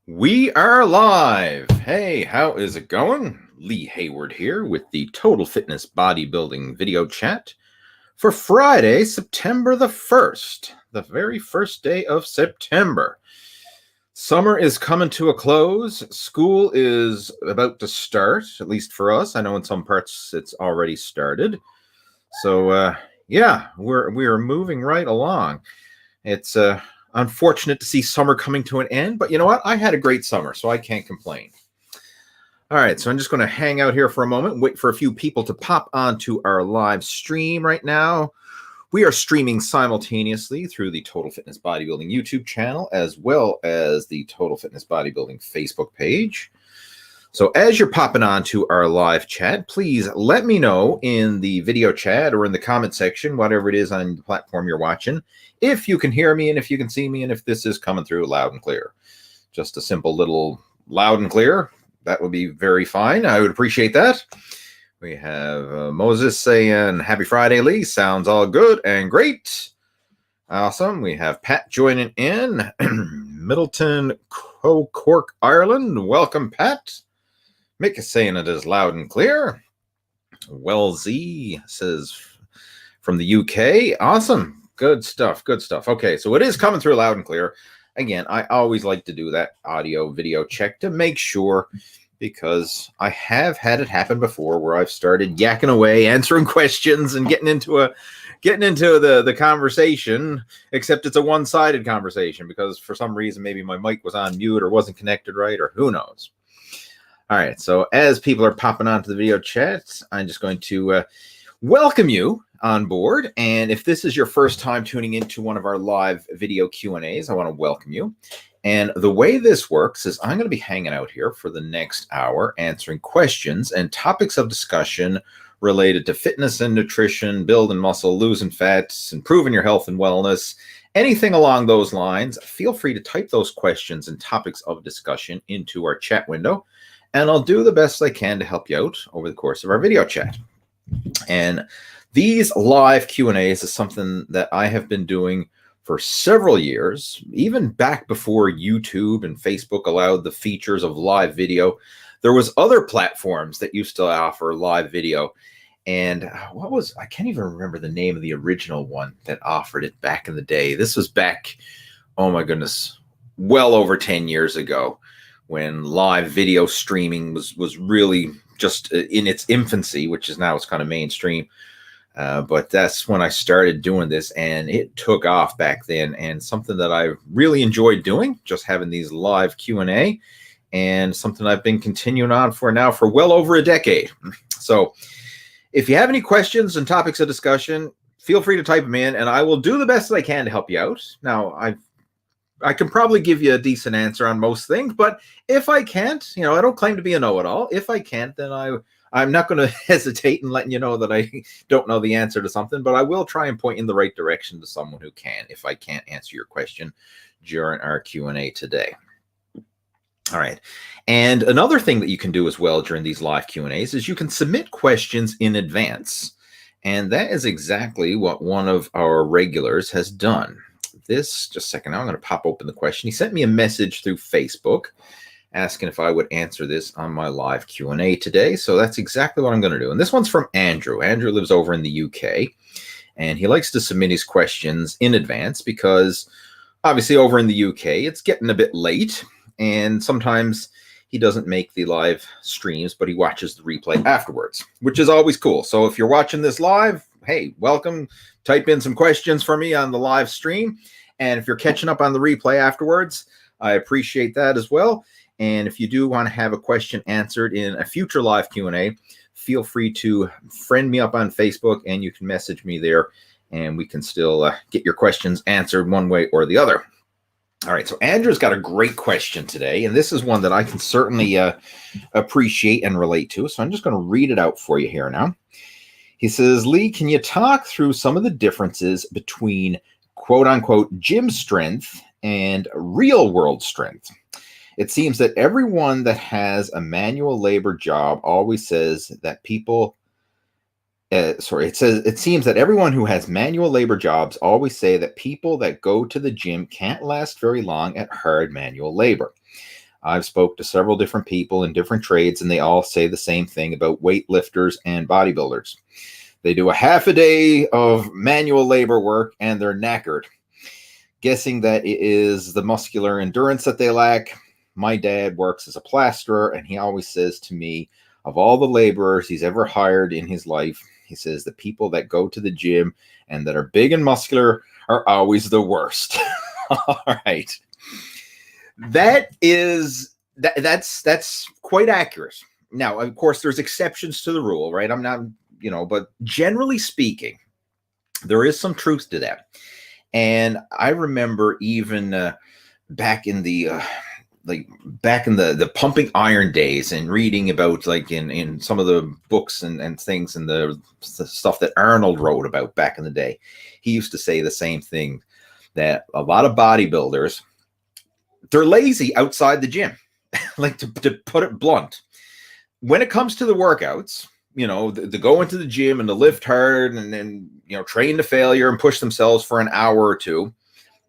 We are live. Hey, how is it going? Lee Hayward here with the Total Fitness Bodybuilding video chat for Friday, September the 1st, the very first day of September. Summer is coming to a close. School is about to start, at least for us. I know in some parts it's already started. So, yeah, we're moving right along. It's unfortunate to see summer coming to an end, but you know what? I had a great summer, so I can't complain. All right, so I'm just going to hang out here for a moment, wait for a few people to pop onto our live stream right now. We are streaming simultaneously through the Total Fitness Bodybuilding YouTube channel, as well as the Total Fitness Bodybuilding Facebook page. So as you're popping on to our live chat, please let me know in the video chat or in the comment section, whatever it is on the platform you're watching, if you can hear me and if you can see me and if this is coming through loud and clear. Just a simple little loud and clear. That would be very fine. I would appreciate that. We have Moses saying, happy Friday, Lee. Sounds all good and great. Awesome. We have Pat joining in. Middleton, Cork, Ireland. Welcome, Pat. Mick is saying it is loud and clear. Well, Z says from the UK. Awesome. Good stuff. Good stuff. Okay, so it is coming through loud and clear. Again, I always like to do that audio video check to make sure, because I have had it happen before where I've started yakking away, answering questions and getting into the conversation, except it's a one-sided conversation because for some reason maybe my mic was on mute or wasn't connected right, or who knows. All right, so as people are popping onto the video chat, I'm just going to welcome you on board. And if this is your first time tuning into one of our live video Q&As, I want to welcome you. And the way this works is I'm going to be hanging out here for the next hour, answering questions and topics of discussion related to fitness and nutrition, building muscle, losing fat, improving your health and wellness, anything along those lines. Feel free to type those questions and topics of discussion into our chat window, and I'll do the best I can to help you out over the course of our video chat. And these live Q&As is something that I have been doing for several years, even back before YouTube and Facebook allowed the features of live video. There was other platforms that used to offer live video. And I can't even remember the name of the original one that offered it back in the day. This was back, oh my goodness, well over 10 years ago, when live video streaming was really just in its infancy, which is now it's kind of mainstream. But that's when I started doing this, and it took off back then, and something that I really enjoyed doing, just having these live Q&A, and something I've been continuing on for now for well over a decade. So if you have any questions and topics of discussion, feel free to type them in, and I will do the best that I can to help you out. Now, I can probably give you a decent answer on most things, but if I can't, I don't claim to be a know-it-all. If I can't, then I'm not going to hesitate in letting you know that I don't know the answer to something, but I will try and point in the right direction to someone who can, if I can't answer your question during our Q&A today. All right. And another thing that you can do as well during these live Q&As is you can submit questions in advance. And that is exactly what one of our regulars has done. Just a second now, I'm going to pop open the question. He sent me a message through Facebook asking if I would answer this on my live Q&A today. So that's exactly what I'm going to do. And this one's from Andrew. Andrew lives over in the UK, and he likes to submit his questions in advance because obviously over in the UK, it's getting a bit late, and sometimes he doesn't make the live streams, but he watches the replay afterwards, which is always cool. So if you're watching this live, hey, welcome. Type in some questions for me on the live stream. And if you're catching up on the replay afterwards, I appreciate that as well. And if you do want to have a question answered in a future live Q&A, feel free to friend me up on Facebook, and you can message me there, and we can still get your questions answered one way or the other. All right, so Andrew's got a great question today, and this is one that I can certainly appreciate and relate to. So I'm just going to read it out for you here now. He says, Lee, can you talk through some of the differences between quote-unquote gym strength and real-world strength? It seems that everyone that has a manual labor job always says that people it seems that everyone who has manual labor jobs always say that people that go to the gym can't last very long at hard manual labor. I've spoke to several different people in different trades, and they all say the same thing about weightlifters and bodybuilders. They do a half a day of manual labor work and they're knackered, guessing that it is the muscular endurance that they lack. My dad works as a plasterer, and he always says to me, of all the laborers he's ever hired in his life, he says the people that go to the gym and that are big and muscular are always the worst. All right. That's quite accurate. Now, of course, there's exceptions to the rule, right? I'm not, but generally speaking, there is some truth to that. And I remember even back in the pumping iron days and reading about in some of the books and things and the stuff that Arnold wrote about back in the day, he used to say the same thing, that a lot of bodybuilders, they're lazy outside the gym. to put it blunt, when it comes to the workouts, the go into the gym and to lift hard and then, train to failure and push themselves for an hour or two.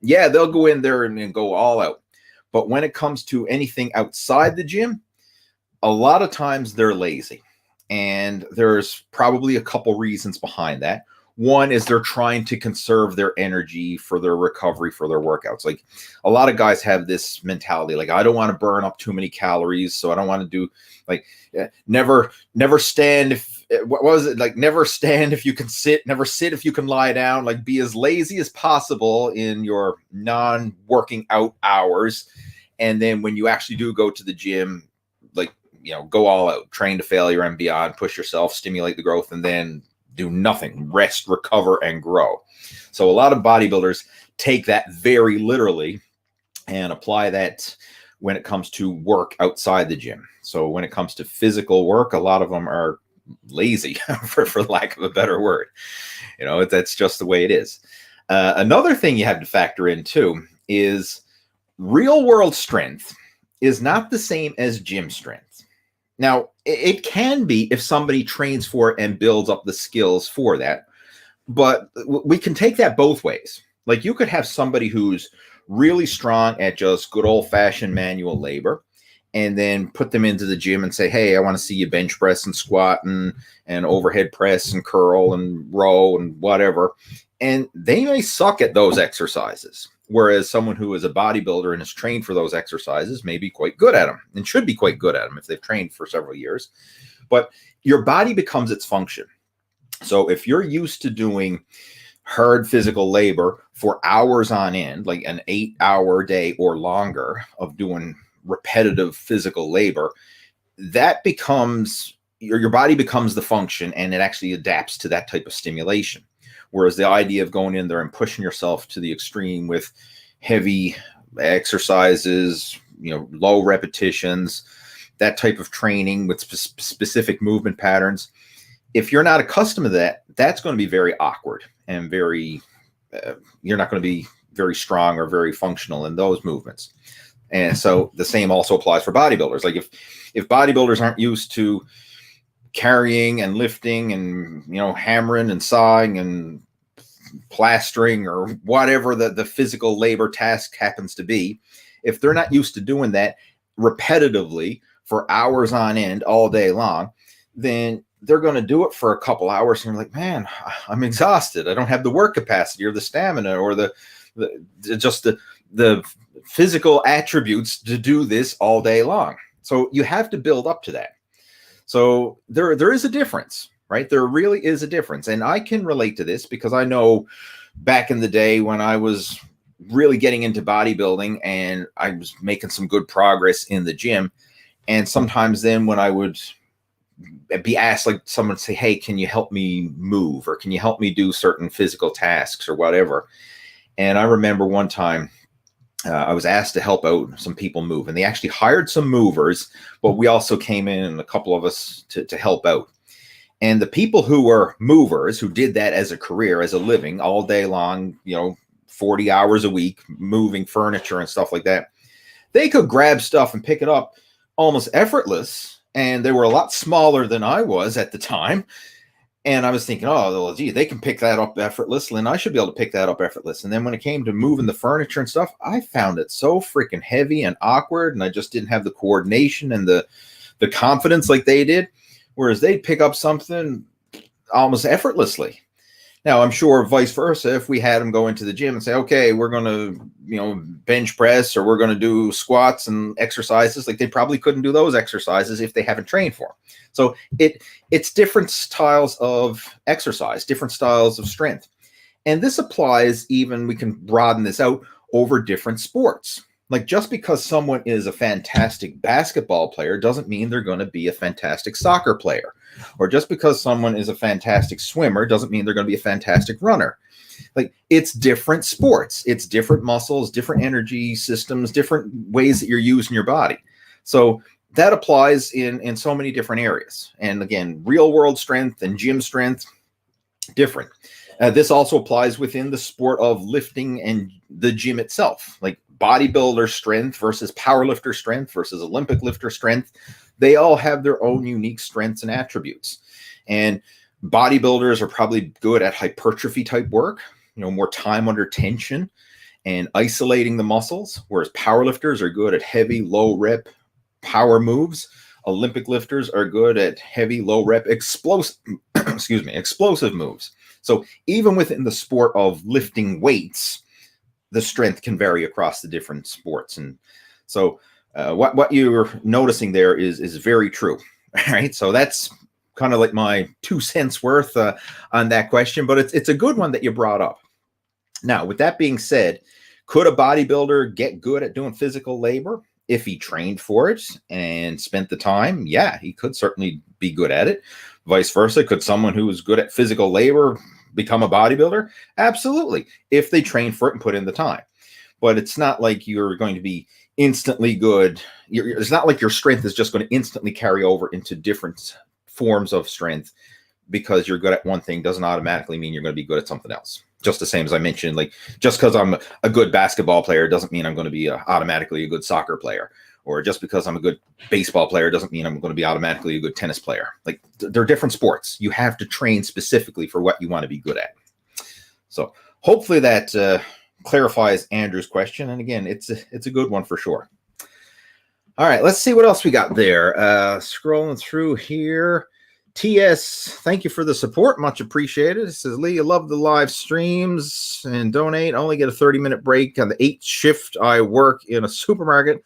Yeah, they'll go in there and go all out. But when it comes to anything outside the gym, a lot of times they're lazy. And there's probably a couple reasons behind that. One is they're trying to conserve their energy for their recovery, for their workouts. Like a lot of guys have this mentality, like, I don't want to burn up too many calories. So I don't want to do never stand. What was it? Like never stand if you can sit, never sit if you can lie down, like be as lazy as possible in your non-working out hours. And then when you actually do go to the gym, go all out, train to failure and beyond, push yourself, stimulate the growth, and then do nothing, rest, recover, and grow. So a lot of bodybuilders take that very literally and apply that when it comes to work outside the gym. So when it comes to physical work, a lot of them are lazy, for lack of a better word. That's just the way it is. Another thing you have to factor in too is real world strength is not the same as gym strength. Now, it can be if somebody trains for it and builds up the skills for that, but we can take that both ways. Like you could have somebody who's really strong at just good old-fashioned manual labor and then put them into the gym and say, hey, I want to see you bench press and squat and overhead press and curl and row and whatever. And they may suck at those exercises. Whereas someone who is a bodybuilder and is trained for those exercises may be quite good at them and should be quite good at them if they've trained for several years. But your body becomes its function. So if you're used to doing hard physical labor for hours on end, like an 8-hour day or longer of doing repetitive physical labor, that becomes your body becomes the function, and it actually adapts to that type of stimulation. Whereas the idea of going in there and pushing yourself to the extreme with heavy exercises, low repetitions, that type of training with specific movement patterns, if you're not accustomed to that, that's going to be very awkward and very, you're not going to be very strong or very functional in those movements. And so the same also applies for bodybuilders. Like if bodybuilders aren't used to carrying and lifting and hammering and sawing and plastering or whatever the physical labor task happens to be, if they're not used to doing that repetitively for hours on end all day long, then they're going to do it for a couple hours and you're like, man, I'm exhausted. I don't have the work capacity or the stamina or the physical attributes to do this all day long. So you have to build up to that. So there is a difference, right? There really is a difference. And I can relate to this because I know back in the day when I was really getting into bodybuilding and I was making some good progress in the gym. And sometimes then when I would be asked, like someone say, hey, can you help me move? Or can you help me do certain physical tasks or whatever? And I remember one time I was asked to help out some people move, and they actually hired some movers, but we also came in and a couple of us to help out. And the people who were movers, who did that as a career, as a living all day long, 40 hours a week, moving furniture and stuff like that, they could grab stuff and pick it up almost effortless. And they were a lot smaller than I was at the time. And I was thinking, oh, well, gee, they can pick that up effortlessly, and I should be able to pick that up effortless. And then when it came to moving the furniture and stuff, I found it so freaking heavy and awkward, and I just didn't have the coordination and the confidence like they did, whereas they'd pick up something almost effortlessly. Now, I'm sure vice versa, if we had them go into the gym and say, okay, we're going to, bench press, or we're going to do squats and exercises, like they probably couldn't do those exercises if they haven't trained for them. So it's different styles of exercise, different styles of strength. And this applies even, we can broaden this out over different sports. Like just because someone is a fantastic basketball player doesn't mean they're going to be a fantastic soccer player. Or just because someone is a fantastic swimmer doesn't mean they're going to be a fantastic runner. Like it's different sports. It's different muscles, different energy systems, different ways that you're using your body. So that applies in so many different areas. And again, real world strength and gym strength, different. This also applies within the sport of lifting and the gym itself, like bodybuilder strength versus powerlifter strength versus Olympic lifter strength. They all have their own unique strengths and attributes. And bodybuilders are probably good at hypertrophy type work, more time under tension and isolating the muscles, whereas powerlifters are good at heavy, low rep power moves. Olympic lifters are good at heavy, low rep explosive moves. So even within the sport of lifting weights, the strength can vary across the different sports. And so what you're noticing there is very true. Right. So that's kind of like my 2 cents worth on that question, but it's a good one that you brought up. Now, with that being said, could a bodybuilder get good at doing physical labor if he trained for it and spent the time? Yeah, he could certainly be good at it. Vice versa, could someone who is good at physical labor become a bodybuilder? Absolutely, if they train for it and put in the time. But it's not like you're going to be instantly good. It's not like your strength is just going to instantly carry over into different forms of strength. Because you're good at one thing doesn't automatically mean you're going to be good at something else. Just the same as I mentioned, like just because I'm a good basketball player doesn't mean I'm going to be automatically a good soccer player. Or just because I'm a good baseball player doesn't mean I'm going to be automatically a good tennis player. Like they're different sports. You have to train specifically for what you want to be good at. So hopefully that clarifies Andrew's question. And again, it's a good one for sure. All right, let's see what else we got there. Scrolling through here. TS, thank you for the support. Much appreciated. It says, Lee, I love the live streams and donate. I only get a 30-minute break on the 8th shift. I work in a supermarket.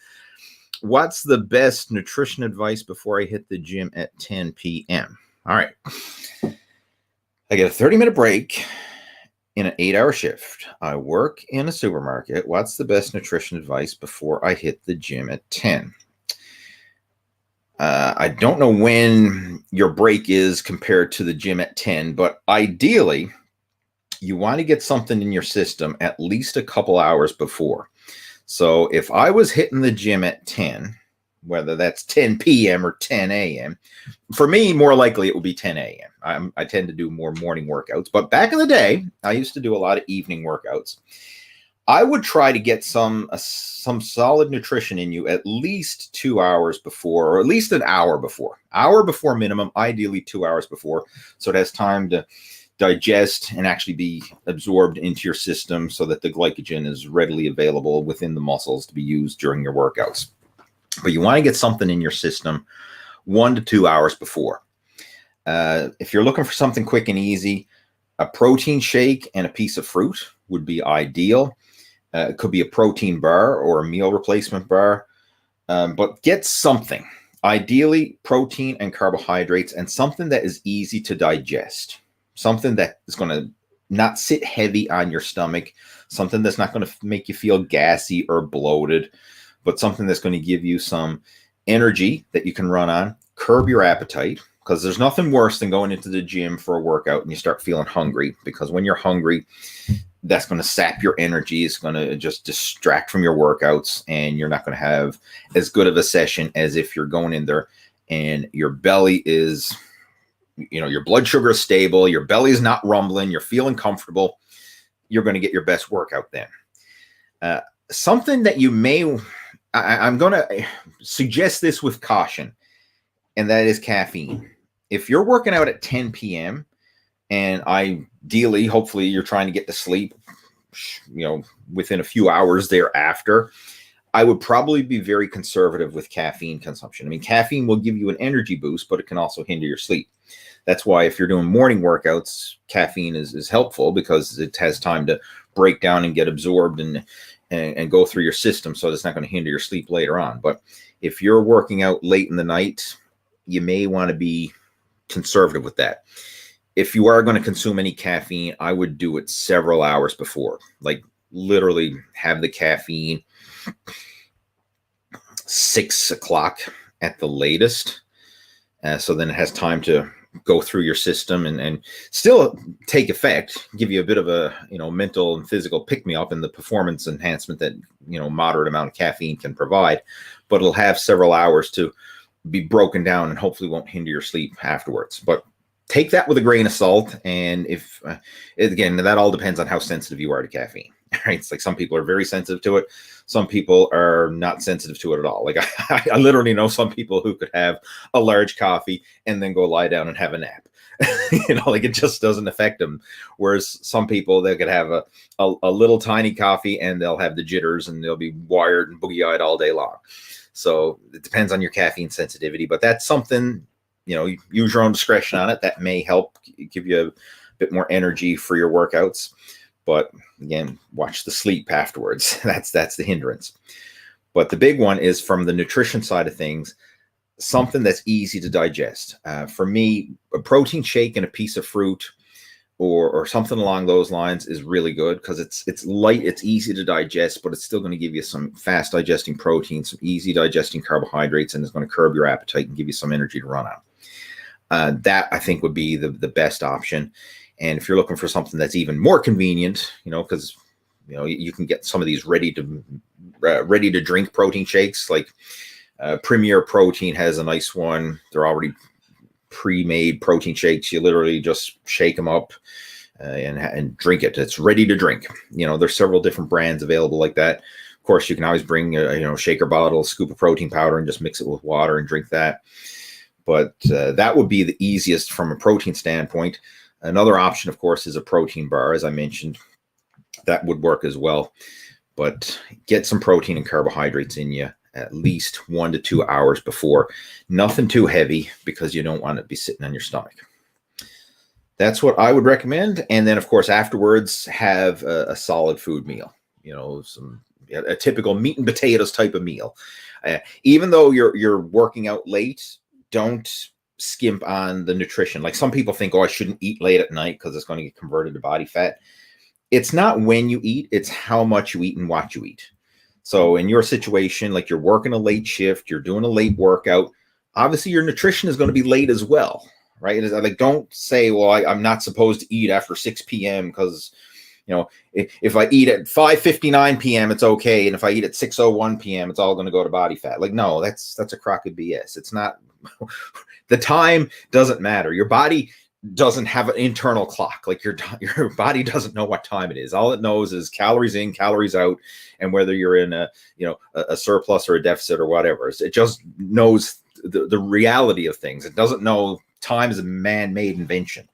What's the best nutrition advice before I hit the gym at 10 p.m.? All right. I get a 30-minute break in an 8-hour shift. I work in a supermarket. What's the best nutrition advice before I hit the gym at 10? I don't know when your break is compared to the gym at 10, but ideally, you want to get something in your system at least a couple hours before. So if I was hitting the gym at 10, whether that's 10 p.m. or 10 a.m., for me, more likely it would be 10 a.m. I tend to do more morning workouts, but back in the day, I used to do a lot of evening workouts. I would try to get some solid nutrition in you at least 2 hours before, or at least an hour before. Hour before minimum, ideally 2 hours before, so it has time to digest and actually be absorbed into your system so that the glycogen is readily available within the muscles to be used during your workouts. But you want to get something in your system 1 to 2 hours before. If you're looking for something quick and easy, a protein shake and a piece of fruit would be ideal. It could be a protein bar or a meal replacement bar, but get something, ideally protein and carbohydrates, and something that is easy to digest, something that is going to not sit heavy on your stomach, something that's not going to make you feel gassy or bloated, but something that's going to give you some energy that you can run on, curb your appetite, because there's nothing worse than going into the gym for a workout and you start feeling hungry, because when you're hungry, that's going to sap your energy. It's going to just distract from your workouts, and you're not going to have as good of a session as if you're going in there and your belly is, your blood sugar is stable, your belly is not rumbling, you're feeling comfortable. You're going to get your best workout then. Something that you may, I'm going to suggest this with caution, and that is caffeine. If you're working out at 10 p.m., and ideally, hopefully, you're trying to get to sleep, within a few hours thereafter, I would probably be very conservative with caffeine consumption. I mean, caffeine will give you an energy boost, but it can also hinder your sleep. That's why if you're doing morning workouts, caffeine is helpful, because it has time to break down and get absorbed and go through your system, so it's not going to hinder your sleep later on. But if you're working out late in the night, you may want to be conservative with that. If you are going to consume any caffeine, I would do it several hours before, like literally have the caffeine 6 o'clock at the latest. So then it has time to go through your system and still take effect, give you a bit of a, mental and physical pick-me-up and the performance enhancement that, moderate amount of caffeine can provide, but it'll have several hours to be broken down and hopefully won't hinder your sleep afterwards. But take that with a grain of salt. And if, again, that all depends on how sensitive you are to caffeine, right? It's like some people are very sensitive to it. Some people are not sensitive to it at all. Like I literally know some people who could have a large coffee and then go lie down and have a nap. Like it just doesn't affect them. Whereas some people, they could have a little tiny coffee and they'll have the jitters and they'll be wired and boogie-eyed all day long. So it depends on your caffeine sensitivity, but that's something, use your own discretion on it. That may help give you a bit more energy for your workouts. But again, watch the sleep afterwards. That's the hindrance. But the big one is from the nutrition side of things, something that's easy to digest. For me, a protein shake and a piece of fruit or something along those lines is really good, because it's light, it's easy to digest, but it's still going to give you some fast digesting protein, some easy digesting carbohydrates, and it's going to curb your appetite and give you some energy to run on. That I think would be the best option. And if you're looking for something that's even more convenient, because you can get some of these ready to drink protein shakes, like Premier Protein has a nice one. They're already pre-made protein shakes. You literally just shake them up and drink it. It's ready to drink. There's several different brands available like that. Of course, you can always bring a shaker bottle, scoop of protein powder, and just mix it with water and drink that. But that would be the easiest from a protein standpoint. Another option, of course, is a protein bar, as I mentioned. That would work as well. But get some protein and carbohydrates in you at least 1 to 2 hours before. Nothing too heavy, because you don't want to be sitting on your stomach. That's what I would recommend. And then, of course, afterwards, have a solid food meal. A typical meat and potatoes type of meal. Even though you're working out late, don't skimp on the nutrition. Like some people think, I shouldn't eat late at night because it's going to get converted to body fat. It's not when you eat, it's how much you eat and what you eat. So in your situation, like you're working a late shift, you're doing a late workout, obviously your nutrition is going to be late as well, right? Like, don't say, I'm not supposed to eat after 6 p.m. because, if I eat at 5:59 p.m., it's okay. And if I eat at 6:01 p.m., it's all going to go to body fat. Like, no, that's a crock of BS. It's not. The time doesn't matter. Your body doesn't have an internal clock. Like your body doesn't know what time it is. All it knows is calories in, calories out, and whether you're in a surplus or a deficit or whatever. It just knows the reality of things. It doesn't know time is a man-made invention,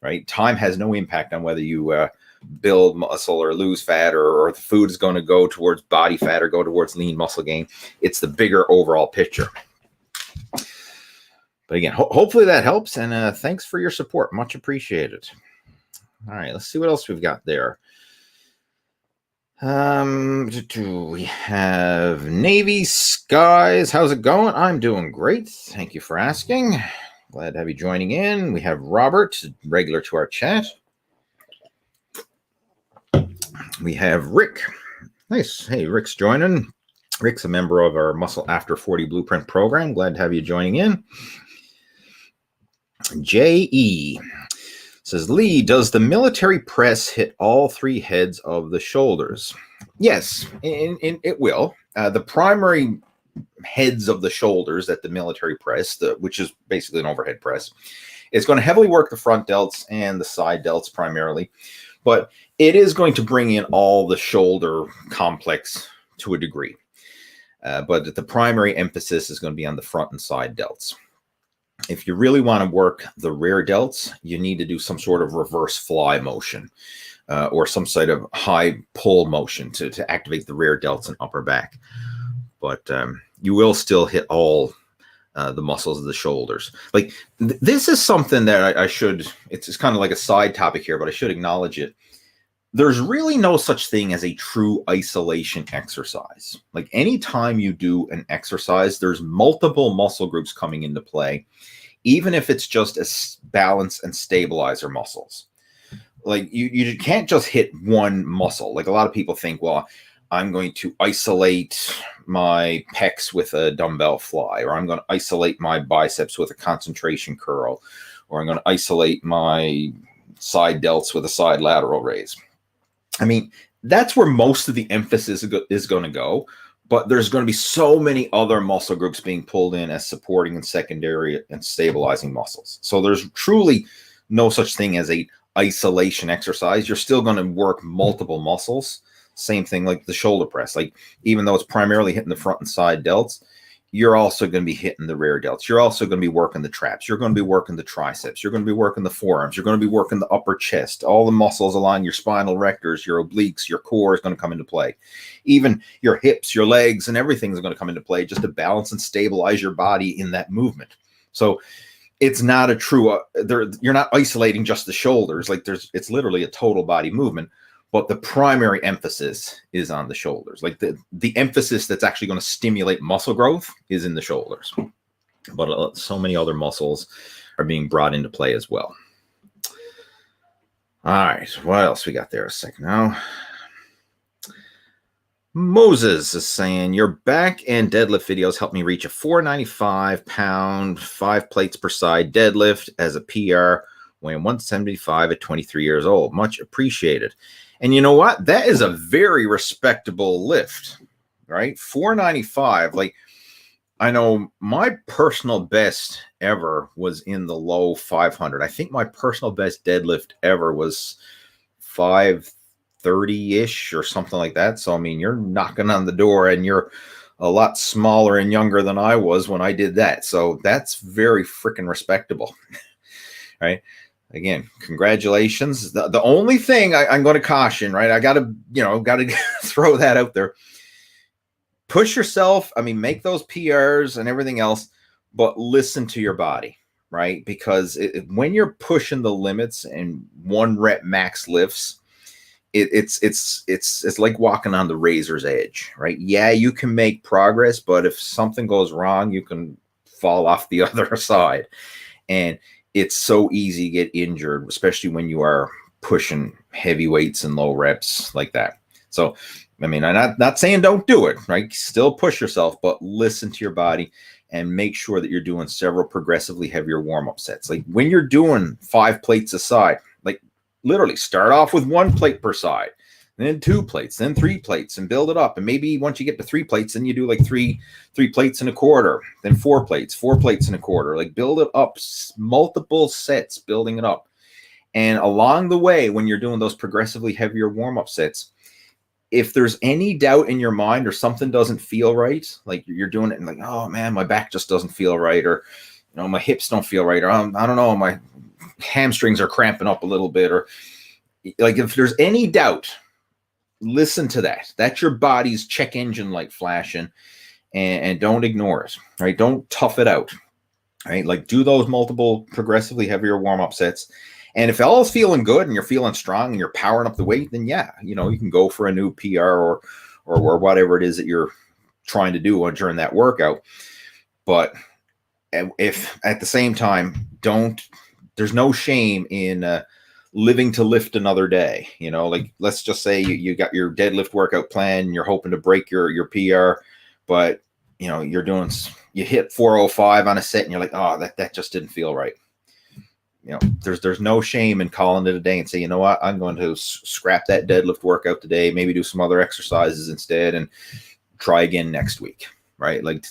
right? Time has no impact on whether you build muscle or lose fat, or the food is going to go towards body fat or go towards lean muscle gain. It's the bigger overall picture. But again, hopefully that helps, and thanks for your support. Much appreciated. All right, let's see what else we've got there. We have Navy Skies. How's it going? I'm doing great. Thank you for asking. Glad to have you joining in. We have Robert, regular to our chat. We have Rick. Nice. Hey, Rick's joining. Rick's a member of our Muscle After 40 Blueprint program. Glad to have you joining in. J.E. says, Lee, does the military press hit all 3 heads of the shoulders? Yes, it will. The primary heads of the shoulders that the military press, which is basically an overhead press, is going to heavily work the front delts and the side delts primarily, but it is going to bring in all the shoulder complex to a degree. But the primary emphasis is going to be on the front and side delts. if you really want to work the rear delts, you need to do some sort of reverse fly motion or some sort of high pull motion to activate the rear delts and upper back. But you will still hit all the muscles of the shoulders. Like this is something that I should, it's kind of like a side topic here, but I should acknowledge it. There's really no such thing as a true isolation exercise. Like anytime you do an exercise, there's multiple muscle groups coming into play, even if it's just a balance and stabilizer muscles. Like you can't just hit one muscle. Like a lot of people think, well, I'm going to isolate my pecs with a dumbbell fly, or I'm going to isolate my biceps with a concentration curl, or I'm going to isolate my side delts with a side lateral raise. I mean, that's where most of the emphasis is going to go, but there's going to be so many other muscle groups being pulled in as supporting and secondary and stabilizing muscles. So there's truly no such thing as a isolation exercise. You're still going to work multiple muscles. Same thing like the shoulder press. Like even though it's primarily hitting the front and side delts, you're also going to be hitting the rear delts. You're also going to be working the traps. You're going to be working the triceps. You're going to be working the forearms. You're going to be working the upper chest. All the muscles along your spinal rectors, your obliques, your core is going to come into play. Even your hips, your legs, and everything is going to come into play just to balance and stabilize your body in that movement. So it's not a true, you're not isolating just the shoulders. Like it's literally a total body movement. But the primary emphasis is on the shoulders. Like the emphasis that's actually going to stimulate muscle growth is in the shoulders. But so many other muscles are being brought into play as well. All right. What else we got there a second now? Moses is saying, your back and deadlift videos helped me reach a 495 pound, 5 plates per side deadlift as a PR, weighing 175 at 23 years old. Much appreciated. And you know what? That is a very respectable lift, right? 495. Like, I know my personal best ever was in the low 500. I think my personal best deadlift ever was 530-ish or something like that. So, I mean, you're knocking on the door and you're a lot smaller and younger than I was when I did that. So that's very freaking respectable, right? Again, congratulations. The only thing I'm going to caution, right? I got to throw that out there. Push yourself. I mean, make those PRs and everything else, but listen to your body, right? Because when you're pushing the limits and 1 rep max lifts, it's like walking on the razor's edge, right? Yeah, you can make progress, but if something goes wrong, you can fall off the other side. And it's so easy to get injured, especially when you are pushing heavy weights and low reps like that. So, I mean, I'm not saying don't do it, right? Still push yourself, but listen to your body and make sure that you're doing several progressively heavier warm-up sets. Like when you're doing 5 plates a side, like literally start off with 1 plate per side, then 2 plates, then 3 plates, and build it up. And maybe once you get to 3 plates, then you do like three plates and a quarter, then 4 plates and a quarter. Like build it up, multiple sets, building it up. And along the way, when you're doing those progressively heavier warm-up sets, if there's any doubt in your mind or something doesn't feel right, like you're doing it and like, oh man, my back just doesn't feel right, or my hips don't feel right, or I don't know, my hamstrings are cramping up a little bit, or like if there's any doubt, listen to that. That's your body's check engine light flashing, and don't ignore it, right? Don't tough it out, right? Like do those multiple progressively heavier warm-up sets. And if all is feeling good and you're feeling strong and you're powering up the weight, then yeah, you can go for a new PR or whatever it is that you're trying to do during that workout. But if at the same time, there's no shame in living to lift another day. Like let's just say you got your deadlift workout plan and you're hoping to break your PR, but you hit 405 on a set and you're like, oh, that just didn't feel right. There's no shame in calling it a day and say, you know what, I'm going to scrap that deadlift workout today, maybe do some other exercises instead and try again next week, right? Like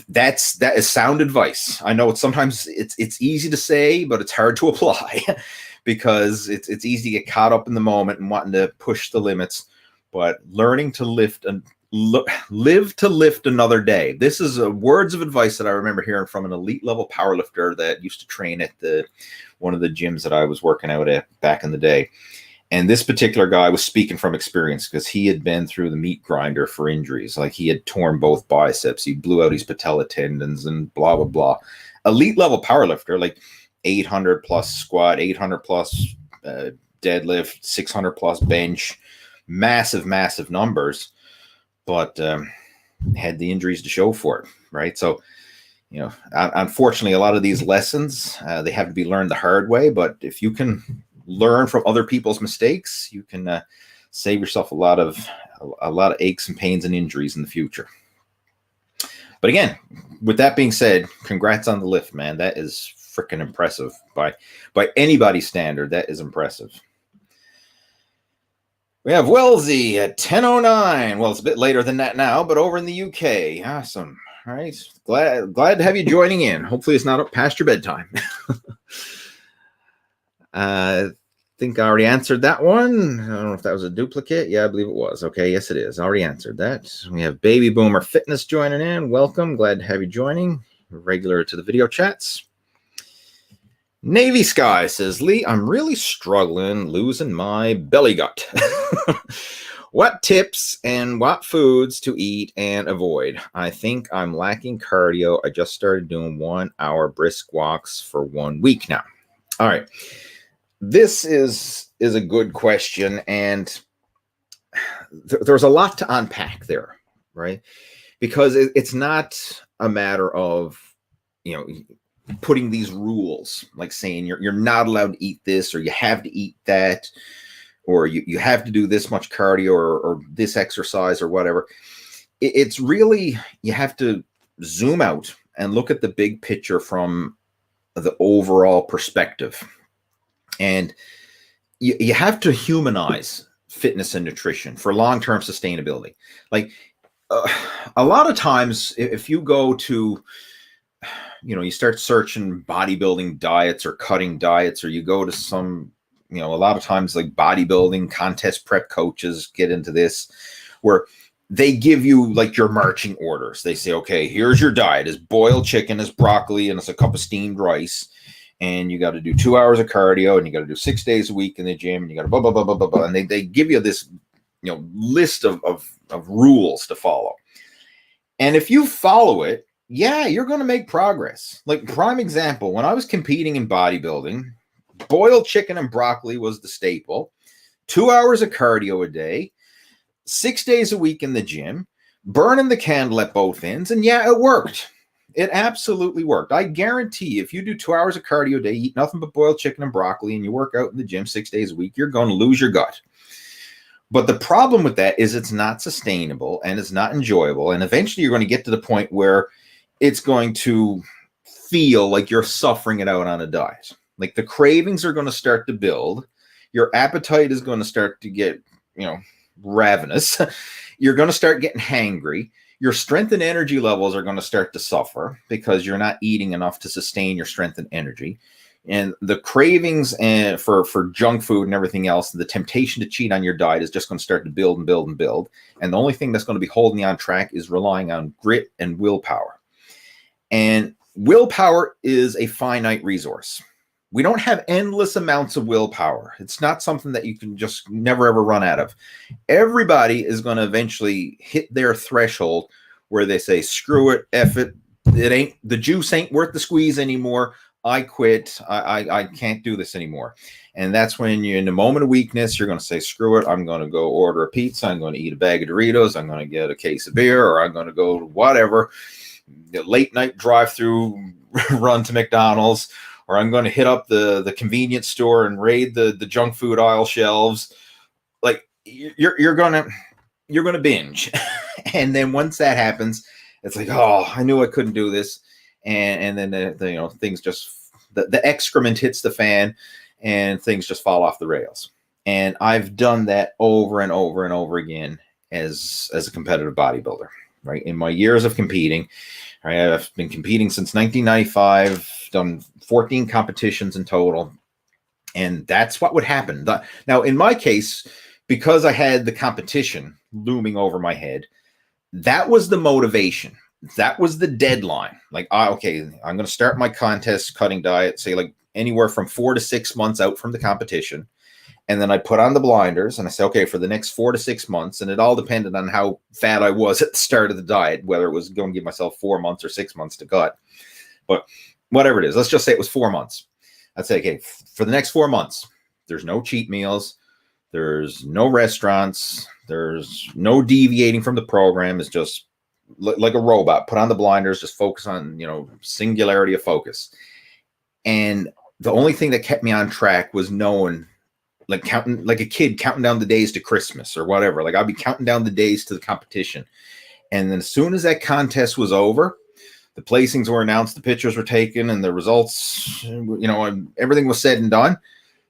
that is sound advice. I know sometimes it's easy to say, but it's hard to apply because it's easy to get caught up in the moment and wanting to push the limits. But learning to lift live to lift another day. This is words of advice that I remember hearing from an elite level powerlifter that used to train at one of the gyms that I was working out at back in the day. And this particular guy was speaking from experience because he had been through the meat grinder for injuries. Like, he had torn both biceps, he blew out his patella tendons, and blah, blah, blah. Elite level powerlifter, like 800 plus squat, 800 plus deadlift, 600 plus bench, massive, massive numbers, but had the injuries to show for it, right? So, you know, unfortunately, a lot of these lessons, they have to be learned the hard way. But if you can learn from other people's mistakes, you can save yourself a lot of aches and pains and injuries in the future. But again, with that being said, congrats on the lift, man. That is freaking impressive by anybody's standard. That is impressive. We have Wellesley at 10:09. Well, it's a bit later than that now, but over in the UK. Awesome. All right. Glad to have you joining in. Hopefully it's not up past your bedtime. I think I already answered that one. I don't know if that was a duplicate. Yeah, I believe it was. Okay, yes, it is. I already answered that. We have Baby Boomer Fitness joining in. Welcome. Glad to have you joining. Regular to the video chats. Navy Sky says, Lee, I'm really struggling losing my belly gut. What tips and what foods to eat and avoid? I think I'm lacking cardio. I just started doing 1 hour brisk walks for 1 week now. All right. This is a good question, and there's a lot to unpack there, right? Because it's not a matter of, you know, putting these rules, like saying you're not allowed to eat this, or you have to eat that, or you have to do this much cardio or this exercise or whatever. It's really, you have to zoom out and look at the big picture from the overall perspective. And you have to humanize fitness and nutrition for long-term sustainability. Like, a lot of times, if you go to, you know, you start searching bodybuilding diets or cutting diets, or you go to some, you know, a lot of times like bodybuilding contest prep coaches get into this, where they give you like your marching orders. They say, okay, here's your diet. It's boiled chicken, it's broccoli, and it's a cup of steamed rice. And you got to do 2 hours of cardio, and you got to do 6 days a week in the gym, and you got to blah, blah, blah, blah, blah, blah. And they give you this, you know, list of rules to follow. And if you follow it, yeah, you're going to make progress. Like, prime example, when I was competing in bodybuilding, boiled chicken and broccoli was the staple, 2 hours of cardio a day, 6 days a week in the gym, burning the candle at both ends. And yeah, it worked. It absolutely worked. I guarantee if you do 2 hours of cardio a day, eat nothing but boiled chicken and broccoli, and you work out in the gym 6 days a week, you're going to lose your gut. But the problem with that is it's not sustainable and it's not enjoyable. And eventually you're going to get to the point where it's going to feel like you're suffering it out on a diet. Like, the cravings are going to start to build. Your appetite is going to start to get, you know, ravenous. You're going to start getting hangry. Your strength and energy levels are going to start to suffer because you're not eating enough to sustain your strength and energy. And the cravings for junk food and everything else, the temptation to cheat on your diet is just going to start to build and build and build. And the only thing that's going to be holding you on track is relying on grit and willpower. And willpower is a finite resource. We don't have endless amounts of willpower. It's not something that you can just never, ever run out of. Everybody is going to eventually hit their threshold where they say, screw it, F it. The juice ain't worth the squeeze anymore. I quit. I can't do this anymore. And that's when you're in a moment of weakness, you're going to say, screw it. I'm going to go order a pizza. I'm going to eat a bag of Doritos. I'm going to get a case of beer, or I'm going to go to whatever, the late night drive-through run to McDonald's, or I'm going to hit up the convenience store and raid the junk food aisle shelves. Like, you're going to binge. And then once that happens, it's like, oh, I knew I couldn't do this. And then the you know, things just, the excrement hits the fan and things just fall off the rails. And I've done that over and over and over again as a competitive bodybuilder, right? In my years of competing, right, I've been competing since 1995, done 14 competitions in total. And that's what would happen. Now, in my case, because I had the competition looming over my head, that was the motivation. That was the deadline. Like, okay, I'm going to start my contest cutting diet, say like anywhere from 4 to 6 months out from the competition. And then I put on the blinders and I say, okay, for the next 4 to 6 months, and it all depended on how fat I was at the start of the diet, whether it was going to give myself 4 months or 6 months to cut. But whatever it is, let's just say it was 4 months. I'd say, okay, for the next 4 months, there's no cheat meals. There's no restaurants. There's no deviating from the program. It's just like a robot. Put on the blinders, just focus on, singularity of focus. And the only thing that kept me on track was knowing, like counting, like a kid counting down the days to Christmas or whatever. Like I'd be counting down the days to the competition. And then as soon as that contest was over, the placings were announced, the pictures were taken, and the results, and everything was said and done.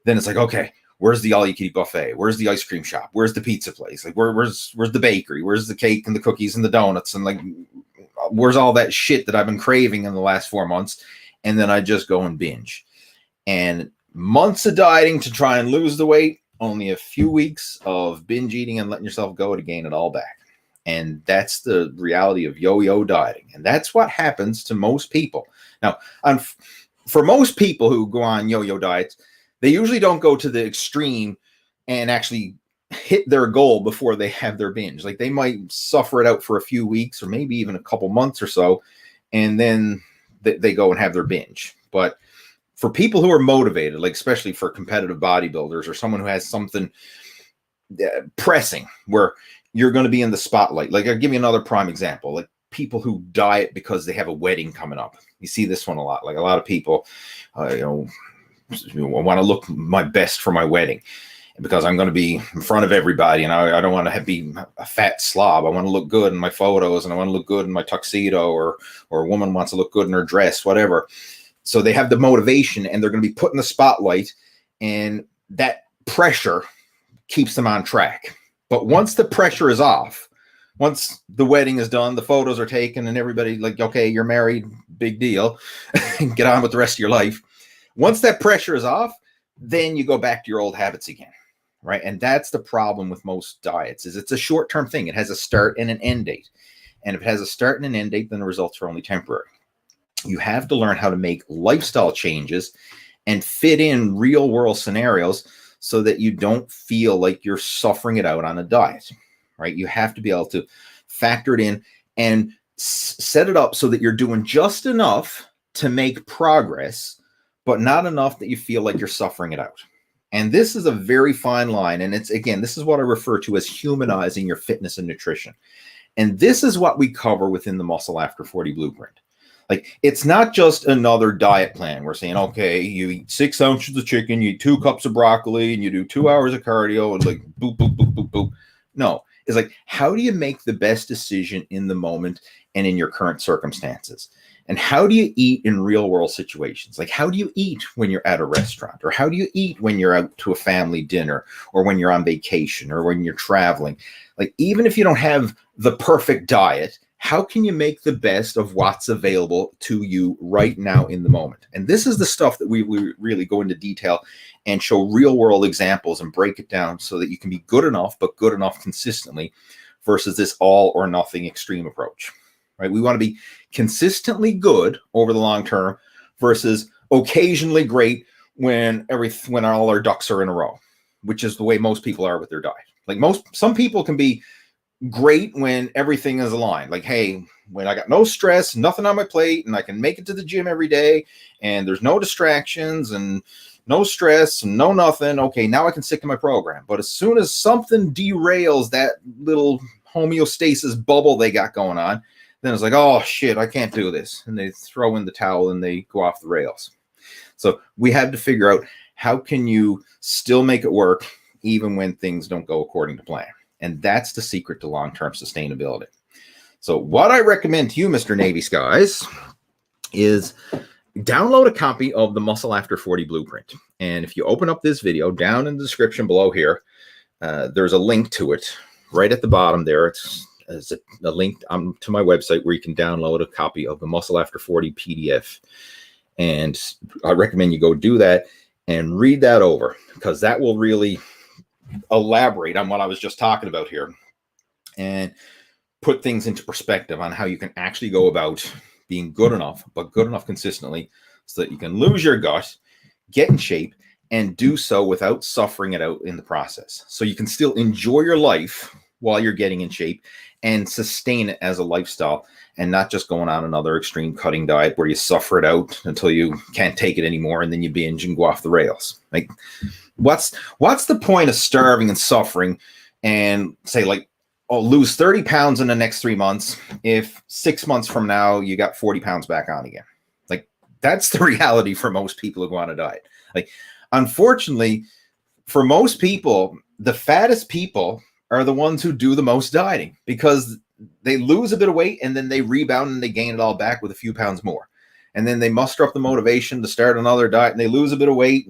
Then it's like, okay, where's the all-you-can-eat buffet? Where's the ice cream shop? Where's the pizza place? Like, where's the bakery? Where's the cake and the cookies and the donuts? And like, where's all that shit that I've been craving in the last 4 months? And then I just go and binge. And months of dieting to try and lose the weight, only a few weeks of binge eating and letting yourself go to gain it all back. And that's the reality of yo-yo dieting. And that's what happens to most people. Now, for most people who go on yo-yo diets, they usually don't go to the extreme and actually hit their goal before they have their binge. Like they might suffer it out for a few weeks or maybe even a couple months or so, and then they go and have their binge. But for people who are motivated, like especially for competitive bodybuilders or someone who has something pressing where you're going to be in the spotlight. Like I'll give you another prime example, like people who diet because they have a wedding coming up. You see this one a lot. Like a lot of people, I want to look my best for my wedding because I'm going to be in front of everybody, and I don't want to be a fat slob. I want to look good in my photos, and I want to look good in my tuxedo, or a woman wants to look good in her dress, whatever. So they have the motivation, and they're going to be put in the spotlight, and that pressure keeps them on track. But once the pressure is off, once the wedding is done, the photos are taken, and everybody like, okay, you're married, big deal, get on with the rest of your life. Once that pressure is off, then you go back to your old habits again, right? And that's the problem with most diets, is it's a short-term thing. It has a start and an end date. And if it has a start and an end date, then the results are only temporary. You have to learn how to make lifestyle changes and fit in real-world scenarios so that you don't feel like you're suffering it out on a diet, right? You have to be able to factor it in and set it up so that you're doing just enough to make progress, but not enough that you feel like you're suffering it out. And this is a very fine line. And it's, again, this is what I refer to as humanizing your fitness and nutrition. And this is what we cover within the Muscle After 40 Blueprint. Like, it's not just another diet plan. We're saying, okay, you eat 6 ounces of chicken, you eat 2 cups of broccoli, and you do 2 hours of cardio, and like boop, boop, boop, boop, boop. No, it's like, how do you make the best decision in the moment and in your current circumstances? And how do you eat in real world situations? Like, how do you eat when you're at a restaurant? Or how do you eat when you're out to a family dinner, or when you're on vacation, or when you're traveling? Like, even if you don't have the perfect diet, how can you make the best of what's available to you right now in the moment? And this is the stuff that we really go into detail and show real world examples and break it down so that you can be good enough, but good enough consistently, versus this all or nothing extreme approach, right? We want to be consistently good over the long term versus occasionally great when all our ducks are in a row, which is the way most people are with their diet. Like, some people can be great when everything is aligned. Like, hey, when I got no stress, nothing on my plate, and I can make it to the gym every day, and there's no distractions and no stress and no nothing. Okay, now I can stick to my program. But as soon as something derails that little homeostasis bubble they got going on, then it's like, oh shit, I can't do this. And they throw in the towel and they go off the rails. So we have to figure out, how can you still make it work even when things don't go according to plan? And that's the secret to long-term sustainability. So what I recommend to you, Mr. Navy Skies, is download a copy of the Muscle After 40 Blueprint. And if you open up this video, down in the description below here, there's a link to it right at the bottom there. It's a link to my website where you can download a copy of the Muscle After 40 PDF. And I recommend you go do that and read that over, because that will really elaborate on what I was just talking about here. And put things into perspective on how you can actually go about being good enough, but good enough consistently so that you can lose your gut, get in shape, and do so without suffering it out in the process. So you can still enjoy your life while you're getting in shape and sustain it as a lifestyle, and not just going on another extreme cutting diet where you suffer it out until you can't take it anymore and then you binge and go off the rails. Like, what's the point of starving and suffering and say, like, oh, lose 30 pounds in the next 3 months if 6 months from now you got 40 pounds back on again? Like, that's the reality for most people who go on a diet. Like, unfortunately, for most people, the fattest people are the ones who do the most dieting, because they lose a bit of weight and then they rebound and they gain it all back with a few pounds more. And then they muster up the motivation to start another diet and they lose a bit of weight,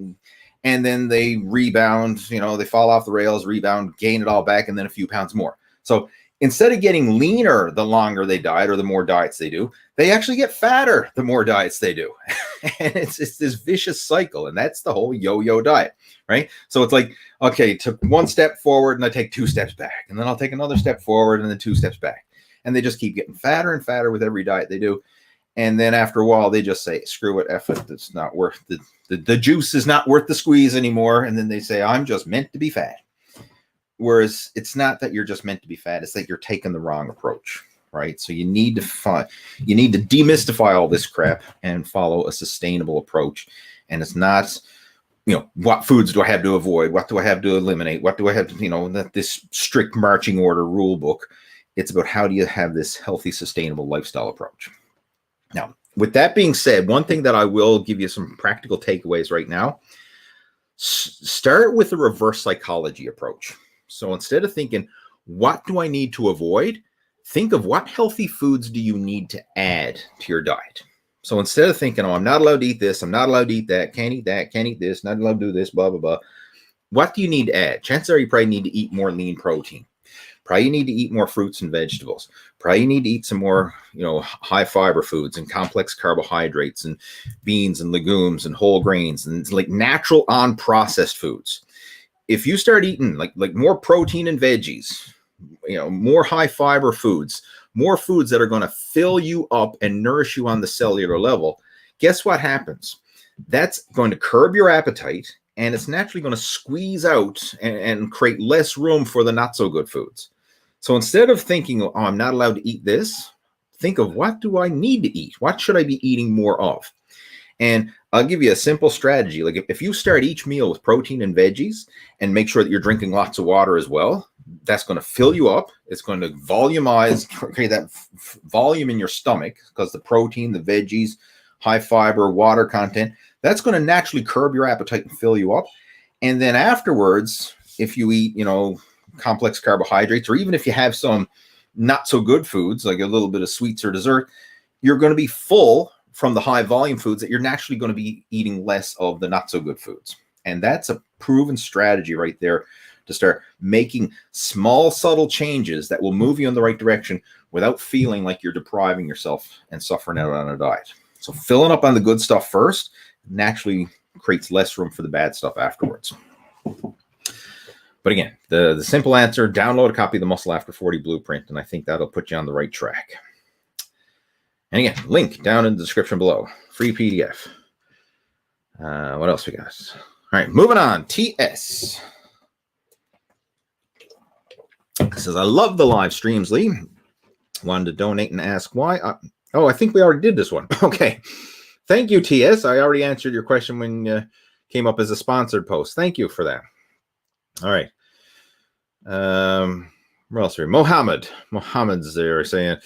and then they rebound, you know, they fall off the rails, rebound, gain it all back, and then a few pounds more. So instead of getting leaner the longer they diet or the more diets they do, they actually get fatter the more diets they do. And it's this vicious cycle. And that's the whole yo-yo diet, right? So it's like, okay, took one step forward and I take 2 steps back. And then I'll take another step forward and then 2 steps back. And they just keep getting fatter and fatter with every diet they do. And then after a while, they just say, screw it, F it, it's not worth the juice is not worth the squeeze anymore. And then they say, I'm just meant to be fat. Whereas it's not that you're just meant to be fat, it's that you're taking the wrong approach, right? So you need to demystify all this crap and follow a sustainable approach. And it's not, you know, what foods do I have to avoid? What do I have to eliminate? What do I have to, you know, this strict marching order rule book. It's about how do you have this healthy, sustainable lifestyle approach. Now, with that being said, one thing that I will give you some practical takeaways right now, start with a reverse psychology approach. So instead of thinking, what do I need to avoid? Think of what healthy foods do you need to add to your diet. So instead of thinking, oh, I'm not allowed to eat this, I'm not allowed to eat that, can't eat this, not allowed to do this, blah, blah, blah. What do you need to add? Chances are you probably need to eat more lean protein. Probably you need to eat more fruits and vegetables. Probably you need to eat some more, you know, high fiber foods and complex carbohydrates and beans and legumes and whole grains and like natural unprocessed foods. If you start eating like more protein and veggies, you know, more high fiber foods, more foods that are going to fill you up and nourish you on the cellular level, guess what happens? That's going to curb your appetite, and it's naturally going to squeeze out and create less room for the not so good foods. So instead of thinking, oh, I'm not allowed to eat this, think of what do I need to eat? What should I be eating more of? And I'll give you a simple strategy. Like if you start each meal with protein and veggies and make sure that you're drinking lots of water as well, that's going to fill you up. It's going to volumize, create that volume in your stomach, because the protein, the veggies, high fiber, water content, that's going to naturally curb your appetite and fill you up. And then afterwards, if you eat, you know, complex carbohydrates, or even if you have some not so good foods, like a little bit of sweets or dessert, you're going to be full from the high volume foods that you're naturally going to be eating less of the not so good foods. And that's a proven strategy right there to start making small, subtle changes that will move you in the right direction without feeling like you're depriving yourself and suffering out on a diet. So filling up on the good stuff first naturally creates less room for the bad stuff afterwards. But again, the simple answer, download a copy of the Muscle After 40 Blueprint, and I think that'll put you on the right track. And again, link down in the description below. Free PDF. What else we got? All right, moving on. TS says, I love the live streams, Lee. Wanted to donate and ask why. I think we already did this one. Okay. Thank you, TS. I already answered your question when you came up as a sponsored post. Thank you for that. All right. Where else are we? Mohammed's there saying,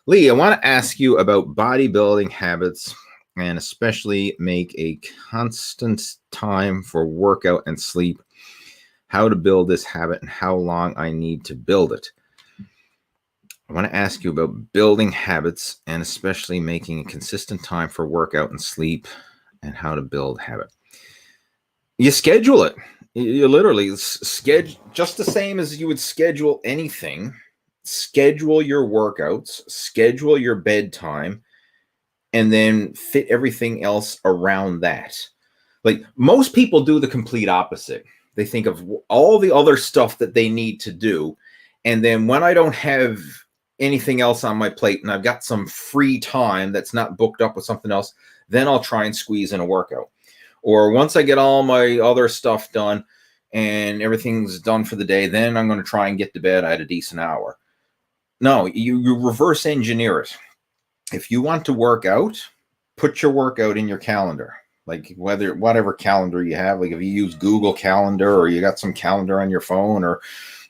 Lee, I want to ask you about bodybuilding habits and especially make a constant time for workout and sleep, how to build this habit and how long I need to build it. I want to ask you about building habits and especially making a consistent time for workout and sleep and how to build habit. You schedule it. You literally schedule, just the same as you would schedule anything. Schedule your workouts, schedule your bedtime, and then fit everything else around that. Like most people do the complete opposite. They think of all the other stuff that they need to do. And then when I don't have anything else on my plate and I've got some free time that's not booked up with something else, then I'll try and squeeze in a workout. Or once I get all my other stuff done and everything's done for the day, then I'm going to try and get to bed at a decent hour. No, you reverse engineer it. If you want to work out, put your workout in your calendar. Like whatever calendar you have, like if you use Google Calendar or you got some calendar on your phone, or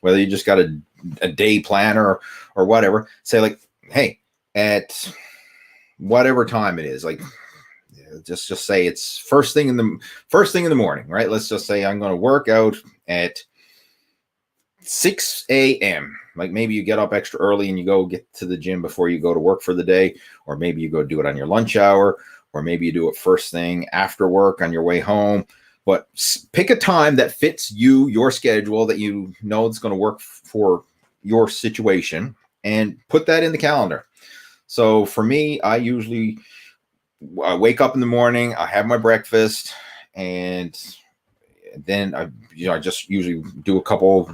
whether you just got a day planner or whatever, say like, hey, at whatever time it is, like just say it's first thing in the morning, right? Let's just say I'm going to work out at 6 a.m. Like maybe you get up extra early and you go get to the gym before you go to work for the day, or maybe you go do it on your lunch hour, or maybe you do it first thing after work on your way home. But pick a time that fits your schedule, that you know it's going to work for your situation, and put that in the calendar. So for me, I usually wake up in the morning, I have my breakfast, and then I just usually do a couple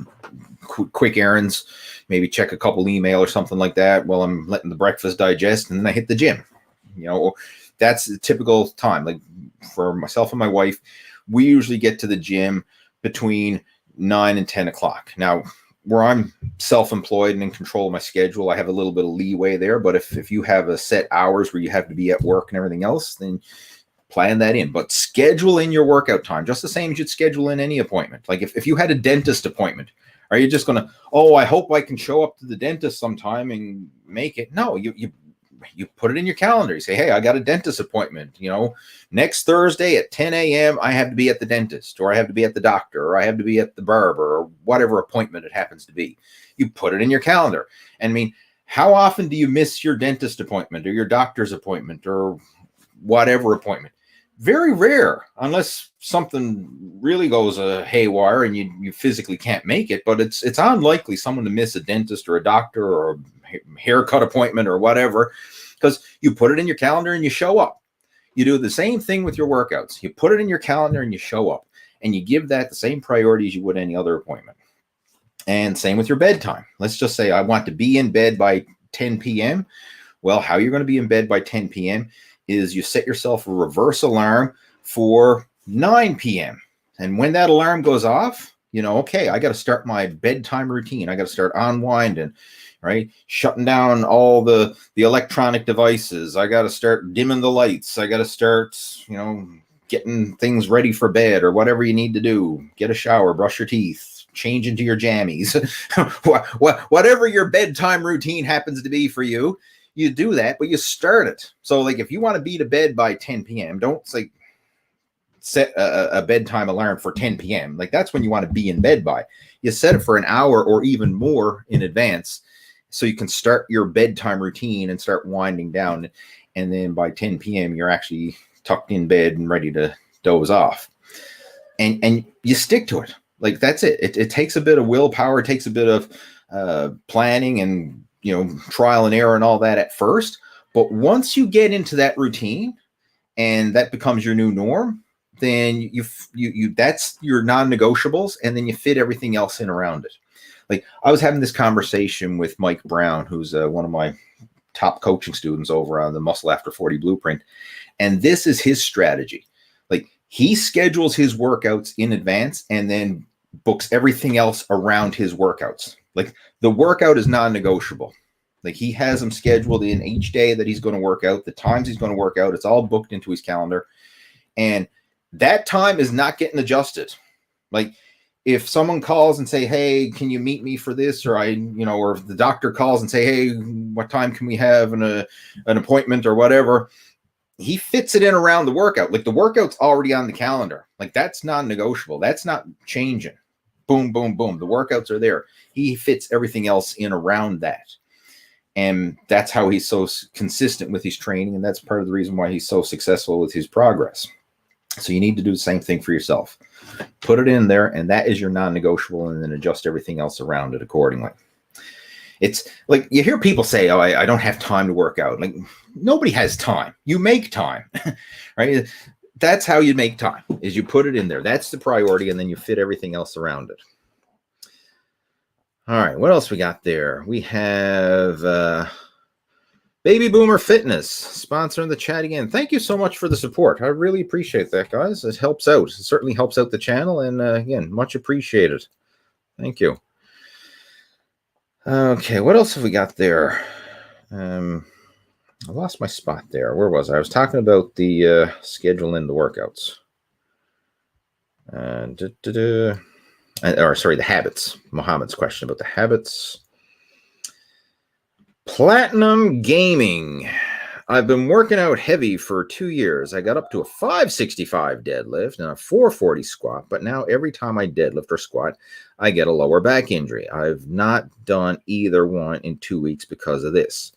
quick errands, maybe check a couple email or something like that while I'm letting the breakfast digest, and then I hit the gym. That's the typical time. Like for myself and my wife, we usually get to the gym between 9 and 10 o'clock. Now, where I'm self-employed and in control of my schedule, I have a little bit of leeway there. But if you have a set hours where you have to be at work and everything else, then plan that in. But schedule in your workout time, just the same as you'd schedule in any appointment. Like if you had a dentist appointment, are you just going to, I hope I can show up to the dentist sometime and make it? No, you put it in your calendar. You say, hey, I got a dentist appointment. Next Thursday at 10 a.m., I have to be at the dentist, or I have to be at the doctor, or I have to be at the barber, or whatever appointment it happens to be. You put it in your calendar. And I mean, how often do you miss your dentist appointment or your doctor's appointment or whatever appointment? Very rare, unless something really goes haywire and you physically can't make it. But it's unlikely someone to miss a dentist or a doctor or a haircut appointment or whatever, because you put it in your calendar and you show up. You do the same thing with your workouts. You put it in your calendar and you show up, and you give that the same priority as you would any other appointment. And same with your bedtime. Let's just say I want to be in bed by 10 p.m. Well, how you're going to be in bed by 10 p.m. is you set yourself a reverse alarm for 9 p.m. And when that alarm goes off, okay, I got to start my bedtime routine. I got to start unwinding, right? Shutting down all the electronic devices. I got to start dimming the lights. I got to start, getting things ready for bed or whatever you need to do. Get a shower, brush your teeth, change into your jammies. Whatever your bedtime routine happens to be for you, you do that, but you start it. So like if you want to be to bed by 10 p.m., don't set a bedtime alarm for 10 p.m. Like that's when you want to be in bed by. You set it for an hour or even more in advance, so you can start your bedtime routine and start winding down. And then by 10 p.m., you're actually tucked in bed and ready to doze off. And you stick to it. Like that's it. It takes a bit of willpower. It takes a bit of planning and trial and error and all that at first. But once you get into that routine and that becomes your new norm, then you that's your non-negotiables, and then you fit everything else in around it. Like I was having this conversation with Mike Brown, who's one of my top coaching students over on the Muscle After 40 Blueprint. And this is his strategy. Like he schedules his workouts in advance and then books everything else around his workouts. Like the workout is non-negotiable. Like he has them scheduled in each day that he's going to work out, the times he's going to work out. It's all booked into his calendar. And that time is not getting adjusted. Like if someone calls and say, hey, can you meet me for this? Or or if the doctor calls and say, hey, what time can we have an appointment or whatever? He fits it in around the workout. Like the workout's already on the calendar. Like that's non-negotiable. That's not changing. Boom, boom, boom. The workouts are there. He fits everything else in around that. And that's how he's so consistent with his training. And that's part of the reason why he's so successful with his progress. So you need to do the same thing for yourself. Put it in there, and that is your non-negotiable, and then adjust everything else around it accordingly. It's like you hear people say, oh, I don't have time to work out. Like nobody has time. You make time, right? That's how you make time, is you put it in there. That's the priority, and then you fit everything else around it. All right, what else we got there? We have Baby Boomer Fitness sponsoring the chat again. Thank you so much for the support. I really appreciate that, guys. It helps out. It certainly helps out the channel, and again, much appreciated. Thank you. Okay, what else have we got there? I lost my spot there. Where was I? I was talking about the scheduling the workouts. Sorry, the habits. Mohammed's question about the habits. Platinum Gaming. I've been working out heavy for 2 years. I got up to a 565 deadlift and a 440 squat, but now every time I deadlift or squat, I get a lower back injury. I've not done either one in 2 weeks because of this.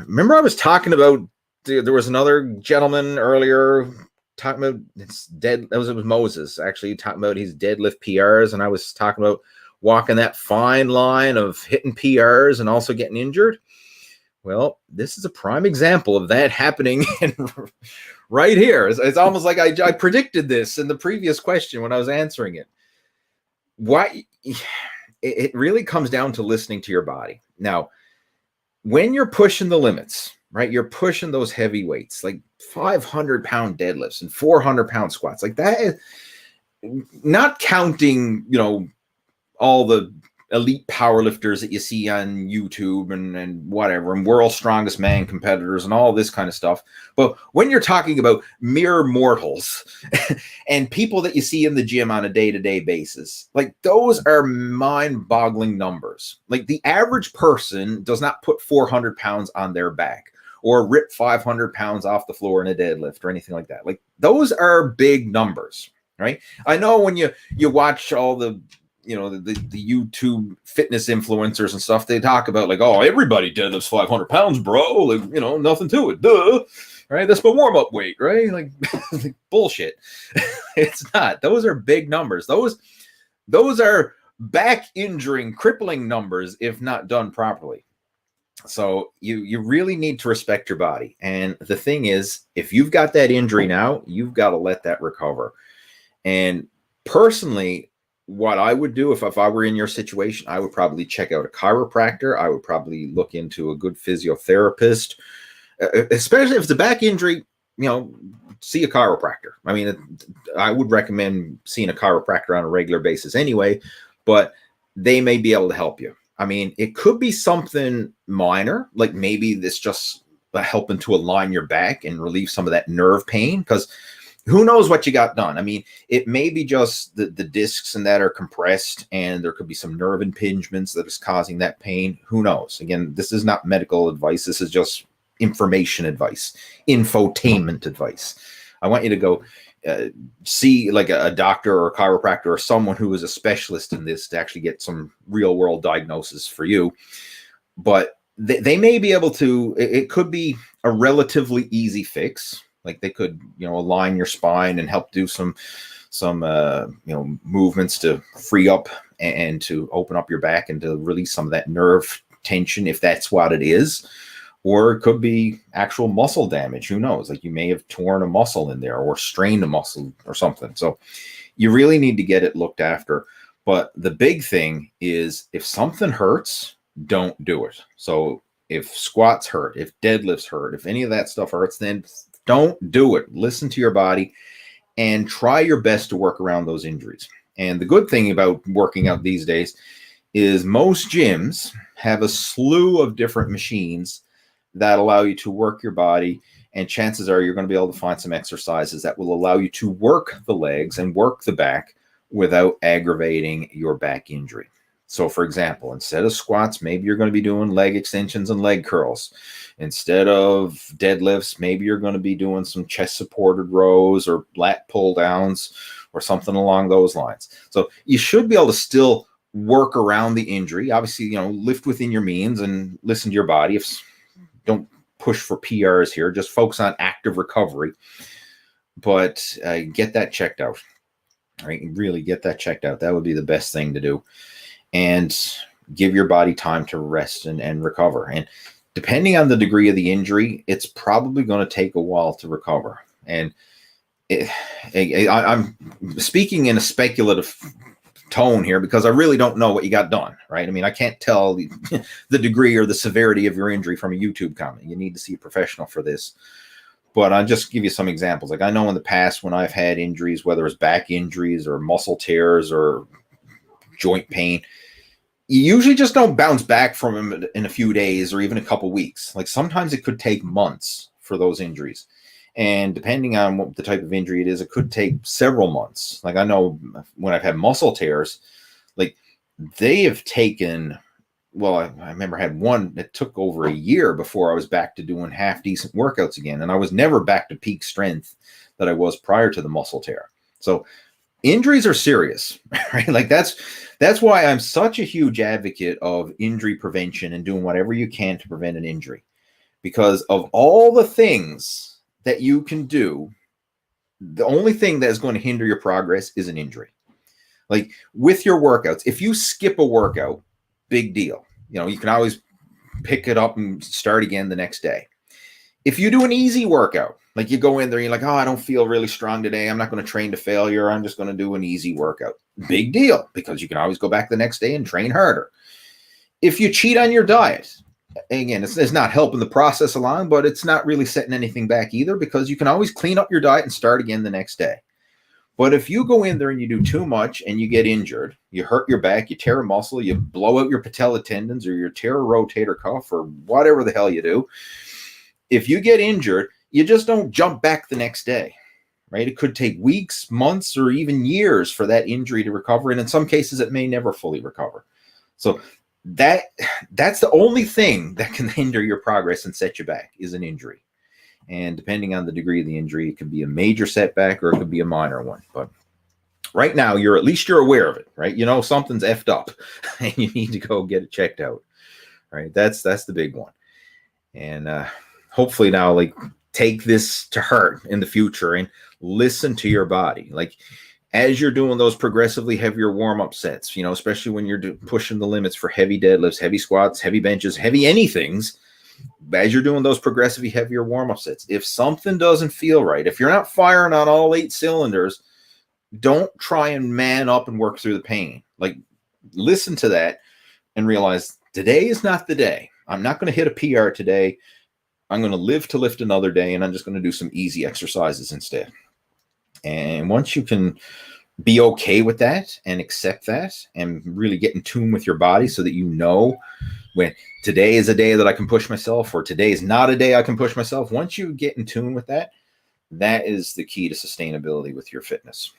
Remember I was talking about, there was another gentleman earlier talking about it was Moses actually talking about his deadlift PRs, and I was talking about walking that fine line of hitting PRs and also getting injured. Well, this is a prime example of that happening right here. It's almost like I predicted this in the previous question when I was answering it. Why? It really comes down to listening to your body. Now, when you're pushing the limits, right? You're pushing those heavy weights, like 500-pound deadlifts and 400-pound squats, like that is not counting, all the elite powerlifters that you see on YouTube and whatever, and world's strongest man competitors and all this kind of stuff. But when you're talking about mere mortals and people that you see in the gym on a day-to-day basis, like those are mind-boggling numbers. Like the average person does not put 400 pounds on their back or rip 500 pounds off the floor in a deadlift or anything like that. Like those are big numbers, right? I know when you watch all the the YouTube fitness influencers and stuff, they talk about like, oh, everybody deadlifts 500 pounds, bro. Like, nothing to it. Duh. Right. That's my warm up weight. Right. Like, bullshit. It's not. Those are big numbers. Those are back injuring, crippling numbers if not done properly. So you really need to respect your body. And the thing is, if you've got that injury now, you've got to let that recover. And personally, what I would do if I were in your situation, I would probably check out a chiropractor. I would probably look into a good physiotherapist, especially if it's a back injury, see a chiropractor. I mean, I would recommend seeing a chiropractor on a regular basis anyway, but they may be able to help you. I mean, it could be something minor, like maybe this just helping to align your back and relieve some of that nerve pain, because who knows what you got done? I mean, it may be just the discs and that are compressed, and there could be some nerve impingements that is causing that pain. Who knows? Again, this is not medical advice. This is just information advice, infotainment advice. I want you to go see like a doctor or a chiropractor or someone who is a specialist in this to actually get some real world diagnosis for you. But they may be able to, it could be a relatively easy fix. Like they could, align your spine and help do some movements to free up and to open up your back and to release some of that nerve tension, if that's what it is. Or it could be actual muscle damage. Who knows? Like you may have torn a muscle in there or strained a muscle or something. So you really need to get it looked after. But the big thing is, if something hurts, don't do it. So if squats hurt, if deadlifts hurt, if any of that stuff hurts, then don't do it. Listen to your body and try your best to work around those injuries. And the good thing about working out these days is most gyms have a slew of different machines that allow you to work your body. And chances are you're going to be able to find some exercises that will allow you to work the legs and work the back without aggravating your back injury. So for example, instead of squats, maybe you're going to be doing leg extensions and leg curls. Instead of deadlifts, maybe you're going to be doing some chest supported rows or lat pull downs or something along those lines. So you should be able to still work around the injury. Obviously, lift within your means and listen to your body. Don't push for PRs here. Just focus on active recovery. But get that checked out. All right, really get that checked out. That would be the best thing to do. And give your body time to rest and recover. And depending on the degree of the injury, it's probably going to take a while to recover. And I'm speaking in a speculative tone here because I really don't know what you got done, right? I mean, I can't tell the degree or the severity of your injury from a YouTube comment. You need to see a professional for this. But I'll just give you some examples. Like I know in the past when I've had injuries, whether it's back injuries or muscle tears or joint pain, you usually just don't bounce back from them in a few days or even a couple weeks. Like sometimes it could take months for those injuries. And depending on what the type of injury it is, it could take several months. Like I know when I've had muscle tears, like they have taken, well, I remember I had one that took over a year before I was back to doing half decent workouts again. And I was never back to peak strength that I was prior to the muscle tear. So injuries are serious, right? Like that's why I'm such a huge advocate of injury prevention and doing whatever you can to prevent an injury. Because of all the things that you can do, the only thing that is going to hinder your progress is an injury. Like with your workouts, if you skip a workout, big deal. You know, you can always pick it up and start again the next day. If you do an easy workout, like you go in there, you're like, oh, I don't feel really strong today. I'm not going to train to failure. I'm just going to do an easy workout. Big deal, because you can always go back the next day and train harder. If you cheat on your diet, again, it's not helping the process along, but it's not really setting anything back either, because you can always clean up your diet and start again the next day. But if you go in there and you do too much and you get injured, you hurt your back, you tear a muscle, you blow out your patella tendons or you tear a rotator cuff or whatever the hell you do, if you get injured, you just don't jump back the next day, right? It could take weeks, months, or even years for that injury to recover. And in some cases, it may never fully recover. So that's the only thing that can hinder your progress and set you back is an injury. And depending on the degree of the injury, it could be a major setback or it could be a minor one. But right now, at least you're aware of it, right? You know something's effed up and you need to go get it checked out, right? That's the big one. And hopefully now, like, take this to heart in the future and listen to your body. Like, as you're doing those progressively heavier warm-up sets, you know, especially when you're pushing the limits for heavy deadlifts, heavy squats, heavy benches, heavy anythings, as you're doing those progressively heavier warm-up sets, if something doesn't feel right, if you're not firing on all 8 cylinders, don't try and man up and work through the pain. Like, listen to that and realize today is not the day. I'm not going to hit a PR today. I'm going to live to lift another day, and I'm just going to do some easy exercises instead. And once you can be okay with that and accept that and really get in tune with your body so that you know when today is a day that I can push myself or today is not a day I can push myself, once you get in tune with that, that is the key to sustainability with your fitness.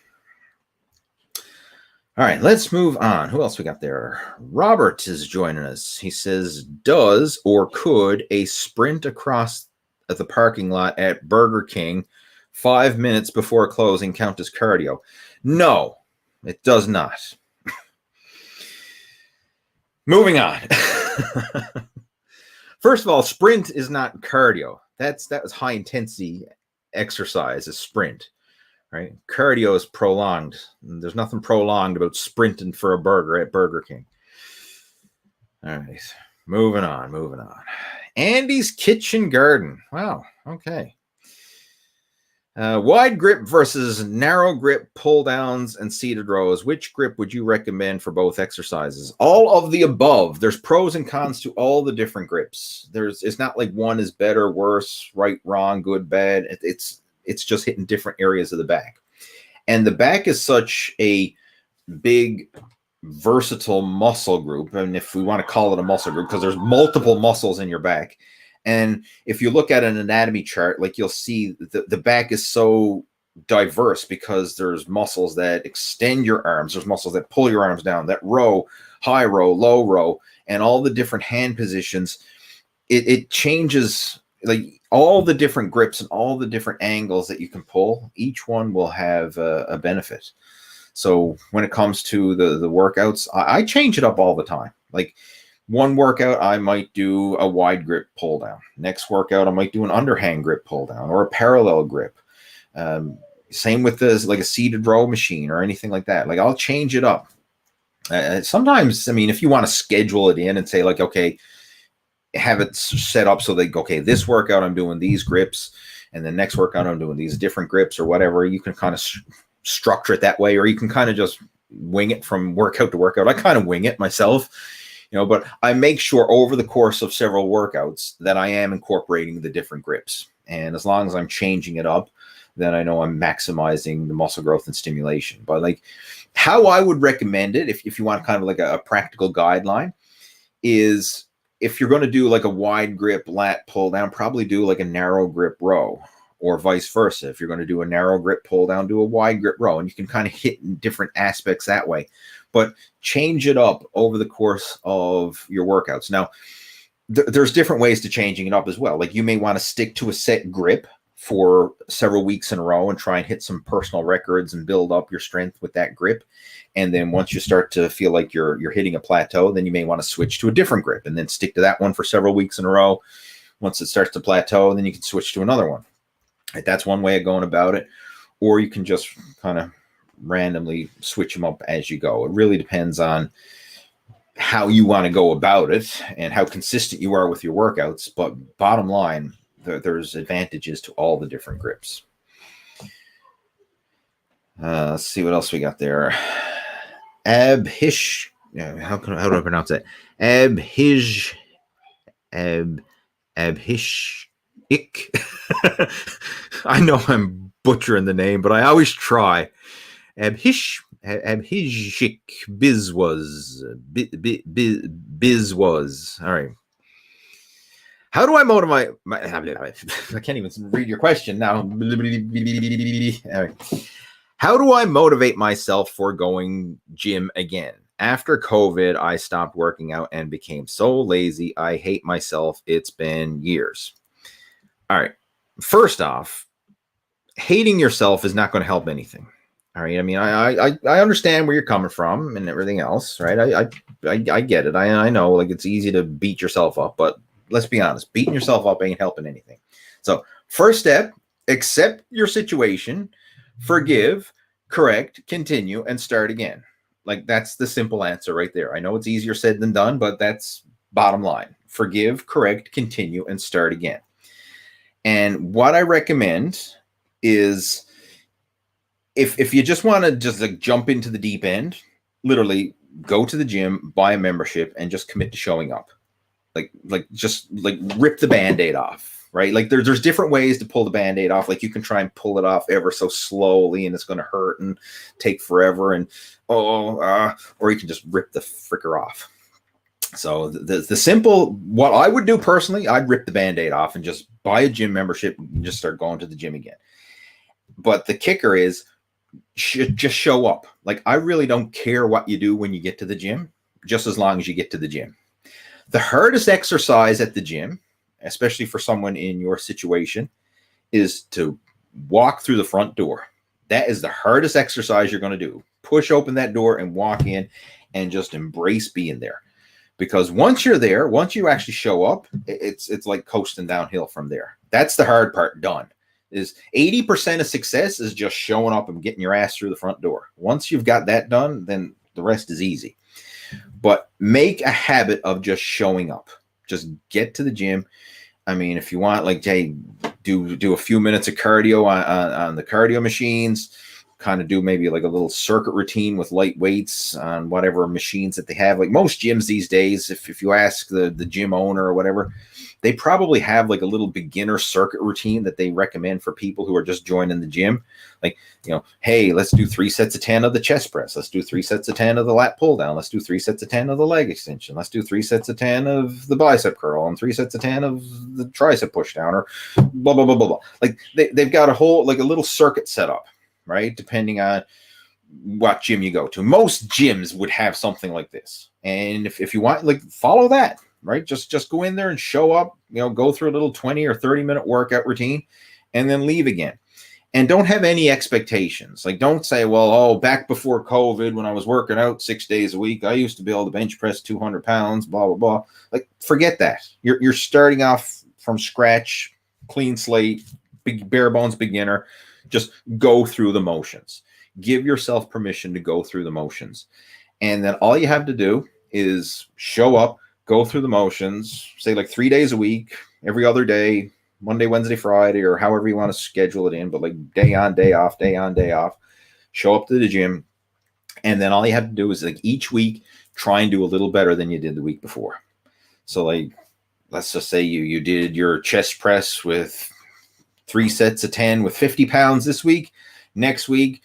All right, let's move on. Who else we got there? Robert is joining us. He says, does or could a sprint across the parking lot at Burger King 5 minutes before closing count as cardio? No, it does not. Moving on. First of all, sprint is not cardio. That was high intensity exercise, a sprint, right? Cardio is prolonged. There's nothing prolonged about sprinting for a burger at Burger King. All right, moving on. Andy's Kitchen Garden. Wow, okay. Wide grip versus narrow grip pull downs and seated rows. Which grip would you recommend for both exercises? All of the above. There's pros and cons to all the different grips. It's not like one is better, worse, right, wrong, good, bad. It's just hitting different areas of the back. And the back is such a big, versatile muscle group. And if we want to call it a muscle group, because there's multiple muscles in your back. And if you look at an anatomy chart, like you'll see the back is so diverse because there's muscles that extend your arms. There's muscles that pull your arms down, that row, high row, low row, and all the different hand positions. It changes, like all the different grips and all the different angles that you can pull. Each one will have a benefit. So when it comes to the workouts, I change it up all the time. Like, one workout, I might do a wide grip pull down. Next workout, I might do an underhand grip pull down or a parallel grip. Same with this, like a seated row machine or anything like that. Like, I'll change it up. Sometimes, I mean, if you want to schedule it in and say, like, okay, have it set up so they go, okay, this workout I'm doing these grips, and the next workout I'm doing these different grips or whatever. You can kind of structure it that way, or you can kind of just wing it from workout to workout. I kind of wing it myself, but I make sure over the course of several workouts that I am incorporating the different grips. And as long as I'm changing it up, then I know I'm maximizing the muscle growth and stimulation. But like how I would recommend it, if you want kind of like a practical guideline, is if you're going to do like a wide grip lat pull down, probably do like a narrow grip row, or vice versa. If you're going to do a narrow grip pull down, do a wide grip row, and you can kind of hit in different aspects that way. But change it up over the course of your workouts. Now, there's different ways to changing it up as well. Like you may want to stick to a set grip for several weeks in a row and try and hit some personal records and build up your strength with that grip. And then once you start to feel like you're hitting a plateau, then you may want to switch to a different grip and then stick to that one for several weeks in a row. Once it starts to plateau, then you can switch to another one. Right, that's one way of going about it. Or you can just kind of randomly switch them up as you go. It really depends on how you want to go about it and how consistent you are with your workouts. But bottom line, there's advantages to all the different grips. Let's see what else we got there. Abhish. How do I pronounce it? Abhish. Abhish. I know I'm butchering the name, but I always try. Abhishik Bizwas. All right. How do I motivate I can't even read your question now. All right. How do I motivate myself for going gym again? After COVID, I stopped working out and became so lazy. I hate myself. It's been years. All right. First off, hating yourself is not going to help anything. All right. I mean, I understand where you're coming from and everything else, right? I get it. I know like it's easy to beat yourself up, but let's be honest, beating yourself up ain't helping anything. So first step, accept your situation, forgive, correct, continue, and start again. Like that's the simple answer right there. I know it's easier said than done, but that's bottom line. Forgive, correct, continue, and start again. And what I recommend is if you just want to just like jump into the deep end, literally go to the gym, buy a membership, and just commit to showing up. Like just like rip the Band-Aid off, right? Like there's different ways to pull the Band-Aid off. Like you can try and pull it off ever so slowly and it's going to hurt and take forever. And or you can just rip the fricker off. So the simple, what I would do personally, I'd rip the Band-Aid off and just buy a gym membership and just start going to the gym again. But the kicker is just show up. Like I really don't care what you do when you get to the gym, just as long as you get to the gym. The hardest exercise at the gym, especially for someone in your situation, is to walk through the front door. That is the hardest exercise you're going to do. Push open that door and walk in and just embrace being there. Because once you're there, once you actually show up, it's like coasting downhill from there. That's the hard part done. Is 80% of success is just showing up and getting your ass through the front door. Once you've got that done, then the rest is easy. But make a habit of just showing up. Just get to the gym. I mean, if you want, like, hey, do a few minutes of cardio on the cardio machines, kind of do maybe like a little circuit routine with light weights on whatever machines that they have. Like most gyms these days, if you ask the gym owner or whatever, they probably have like a little beginner circuit routine that they recommend for people who are just joining the gym. Like, hey, let's do 3 sets of 10 of the chest press. Let's do 3 sets of 10 of the lat pull down. Let's do 3 sets of 10 of the leg extension. Let's do 3 sets of 10 of the bicep curl and 3 sets of 10 of the tricep push down, or blah, blah, blah, blah, blah. Like they've got a whole, like a little circuit set up, right? Depending on what gym you go to. Most gyms would have something like this. And if you want, like, follow that, right? Just go in there and show up, go through a little 20 or 30-minute workout routine and then leave again. And don't have any expectations. Like, don't say, well, back before COVID, when I was working out 6 days a week, I used to be able to bench press 200 pounds, blah, blah, blah. Like, forget that. You're starting off from scratch, clean slate, big bare bones beginner. Just go through the motions. Give yourself permission to go through the motions. And then all you have to do is show up, go through the motions, say like 3 days a week, every other day, Monday, Wednesday, Friday, or however you want to schedule it in, but like day on, day off, day on, day off. Show up to the gym And then all you have to do is like each week, try and do a little better than you did the week before. So like, let's just say you did your chest press with 3 sets of 10 with 50 pounds this week. Next week,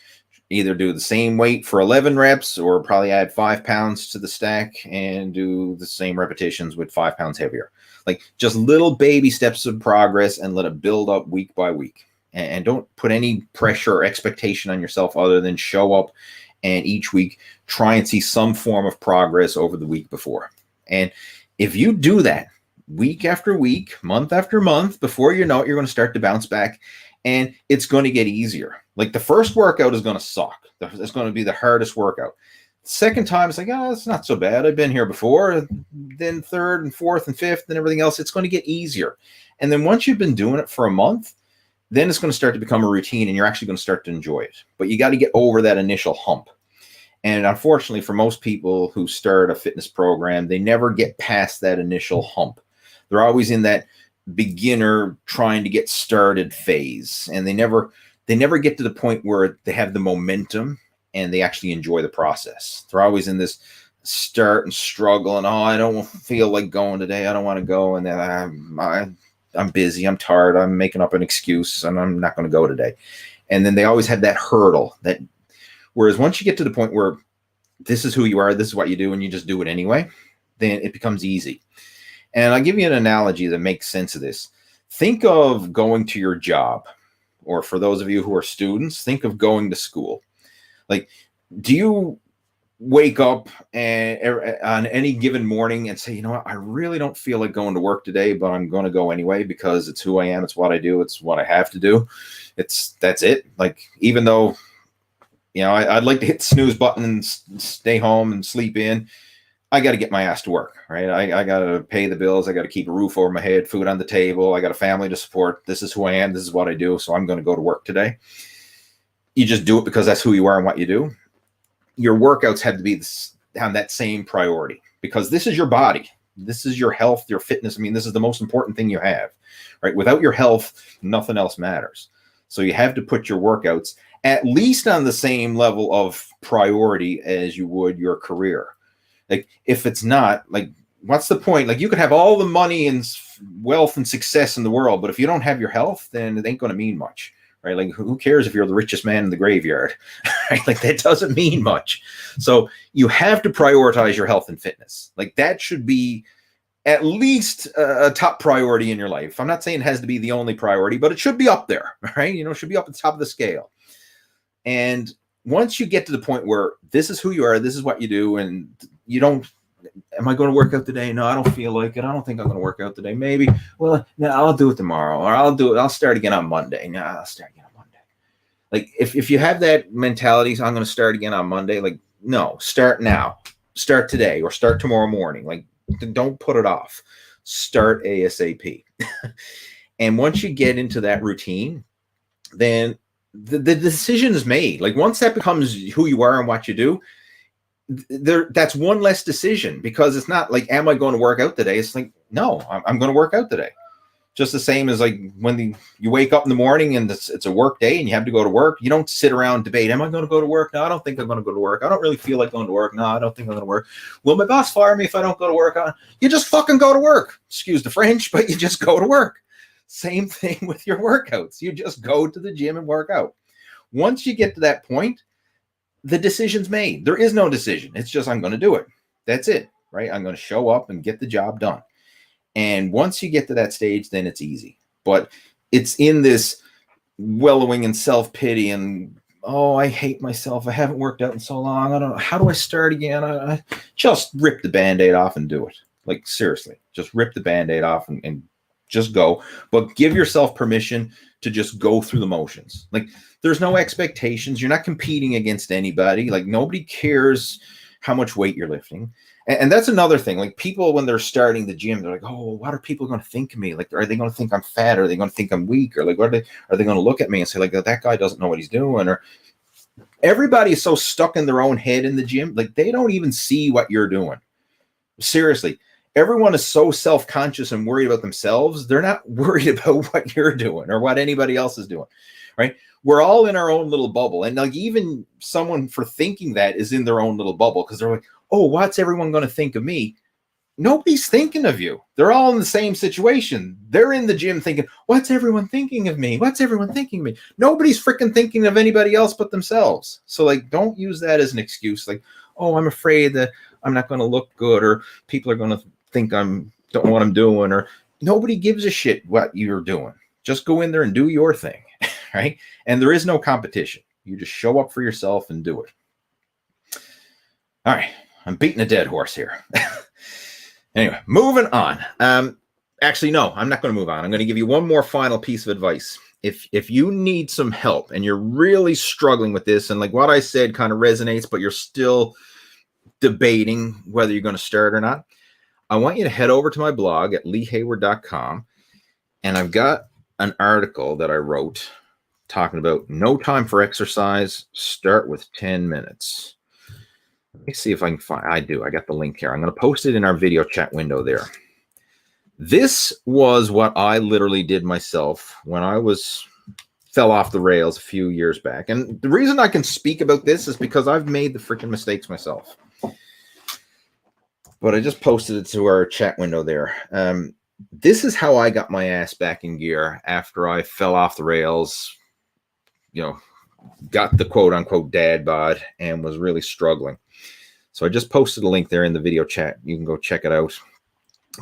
either do the same weight for 11 reps or probably add 5 pounds to the stack and do the same repetitions with 5 pounds heavier. Like just little baby steps of progress and let it build up week by week. And don't put any pressure or expectation on yourself other than show up and each week try and see some form of progress over the week before. And if you do that week after week, month after month, before you know it, you're going to start to bounce back and it's going to get easier. Like the first workout is going to suck. It's going to be the hardest workout. Second time, it's like, oh, it's not so bad. I've been here before. Then third and fourth and fifth and everything else, it's going to get easier. And then once you've been doing it for a month, then it's going to start to become a routine and you're actually going to start to enjoy it. But you got to get over that initial hump. And unfortunately, for most people who start a fitness program, they never get past that initial hump. They're always in that beginner trying to get started phase. And they never get to the point where they have the momentum and they actually enjoy the process. They're always in this start and struggle and, oh, I don't feel like going today. I don't want to go. And then I'm busy. I'm tired. I'm making up an excuse and I'm not going to go today. And then they always have that hurdle that, whereas once you get to the point where this is who you are, this is what you do, and you just do it anyway, then it becomes easy. And I'll give you an analogy that makes sense of this. Think of going to your job, or for those of you who are students, think of going to school. Like, do you wake up and on any given morning and say, you know what, I really don't feel like going to work today, but I'm going to go anyway because it's who I am. It's what I do. It's what I have to do. That's it. Like, even though, you know, I'd like to hit the snooze button and stay home and sleep in, I got to get my ass to work, right? I got to pay the bills. I got to keep a roof over my head, food on the table. I got a family to support. This is who I am. This is what I do. So I'm going to go to work today. You just do it because that's who you are and what you do. Your workouts have to have that same priority because this is your body. This is your health, your fitness. I mean, this is the most important thing you have, right? Without your health, nothing else matters. So you have to put your workouts at least on the same level of priority as you would your career. Like, if it's not, like, what's the point? Like, you could have all the money and wealth and success in the world, but if you don't have your health, then it ain't going to mean much. Right? Like, who cares if you're the richest man in the graveyard? Right? Like, that doesn't mean much. So you have to prioritize your health and fitness. Like, that should be at least a top priority in your life. I'm not saying it has to be the only priority, but it should be up there, right? You know, it should be up at the top of the scale. And once you get to the point where this is who you are, this is what you do, and you don't, am I going to work out today? No, I don't feel like it. I don't think I'm going to work out today. Maybe. Well, no, I'll do it tomorrow, or I'll start again on Monday. No, I'll start again on Monday. Like, if you have that mentality, so I'm going to start again on Monday, like, no, start now. Start today or start tomorrow morning. Like, don't put it off. Start ASAP. And once you get into that routine, then the decision is made. Like, once that becomes who you are and what you do, that's one less decision, because it's not like, am I going to work out today? It's like, no, I'm going to work out today. Just the same as like when you wake up in the morning and it's a work day and you have to go to work. You don't sit around and debate, am I going to go to work? No, I don't think I'm going to go to work. I don't really feel like going to work. No, I don't think I'm going to work. Will my boss fire me if I don't go to work? You just fucking go to work. Excuse the French, but you just go to work. Same thing with your workouts. You just go to the gym and work out. Once you get to that point, the decision's made. There is no decision. It's just, I'm going to do it. That's it, right? I'm going to show up and get the job done. And once you get to that stage, then it's easy. But it's in this wallowing in self-pity and, oh, I hate myself. I haven't worked out in so long. I don't know. How do I start again? I just rip the Band-Aid off and do it. Like, seriously, just rip the Band-Aid off and just go. But give yourself permission to just go through the motions. Like, there's no expectations. You're not competing against anybody. Like, nobody cares how much weight you're lifting. And that's another thing. Like, people, when they're starting the gym, they're like, oh, what are people going to think of me? Like, are they going to think I'm fat? Are they going to think I'm weak? Or like, are they going to look at me and say, like, that guy doesn't know what he's doing? Or everybody is so stuck in their own head in the gym. Like, they don't even see what you're doing. Seriously. everyone is so self-conscious and worried about themselves. They're not worried about what you're doing or what anybody else is doing, right? We're all in our own little bubble. And like even someone for thinking that is in their own little bubble because they're like, oh, what's everyone going to think of me? Nobody's thinking of you. They're all in the same situation. They're in the gym thinking, what's everyone thinking of me? What's everyone thinking of me? Nobody's freaking thinking of anybody else but themselves. So like, don't use that as an excuse. Like, oh, I'm afraid that I'm not going to look good, or people are going to think don't know what I'm doing, or nobody gives a shit what you're doing. Just go in there and do your thing, right? And there is no competition. You just show up for yourself and do it. All right. I'm beating a dead horse here. Anyway, moving on. Actually, no, I'm not going to move on. I'm going to give you one more final piece of advice. If you need some help and you're really struggling with this, and like what I said kind of resonates, but you're still debating whether you're going to start or not, I want you to head over to my blog at leehayward.com. And I've got an article that I wrote talking about no time for exercise. Start with 10 minutes. Let me see if I can find. I got the link here. I'm going to post it in our video chat window there. This was what I literally did myself when I fell off the rails a few years back. And the reason I can speak about this is because I've made the freaking mistakes myself. But I just posted it to our chat window there. This is how I got my ass back in gear after I fell off the rails, got the quote unquote dad bod and was really struggling. So I just posted a link there in the video chat. You can go check it out.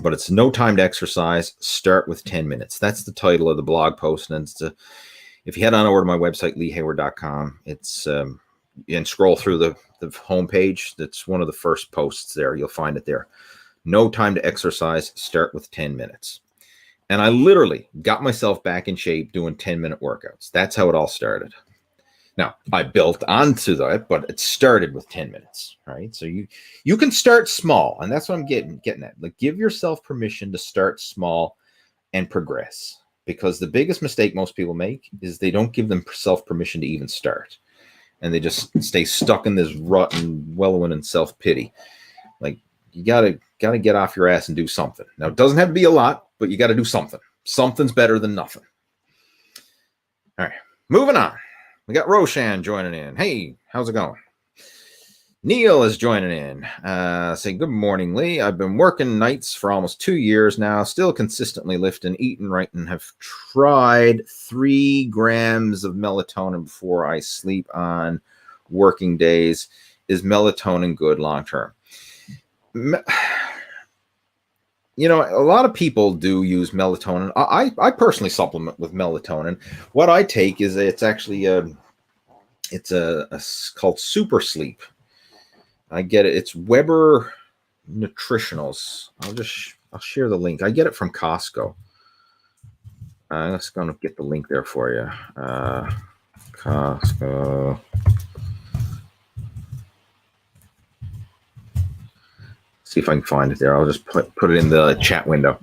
But it's no time to exercise. Start with 10 minutes. That's the title of the blog post. And if you head on over to my website, leehayward.com, and scroll through the homepage, that's one of the first posts there. You'll find it there. No time to exercise. Start with 10 minutes. And I literally got myself back in shape doing 10-minute workouts. That's how it all started. Now, I built onto that, but it started with 10 minutes, right? So you can start small, and that's what I'm getting at. Like, give yourself permission to start small and progress, because the biggest mistake most people make is they don't give themselves permission to even start, and they just stay stuck in this rut and wallowing in self-pity. Like, you gotta get off your ass and do something. Now, it doesn't have to be a lot, but you got to do something. Something's better than nothing. All right, moving on. We got Roshan joining in. Hey, how's it going? Neil is joining in. Saying, good morning, Lee. I've been working nights for almost 2 years now, still consistently lifting, eating right, and have tried 3 grams of melatonin before I sleep on working days. Is melatonin good long term? A lot of people do use melatonin. I personally supplement with melatonin. What I take is it's actually it's called Super Sleep. I get it. It's Weber Nutritionals. I'll share the link. I get it from Costco. I'm just going to get the link there for you. Costco. See if I can find it there. I'll just put it in the chat window.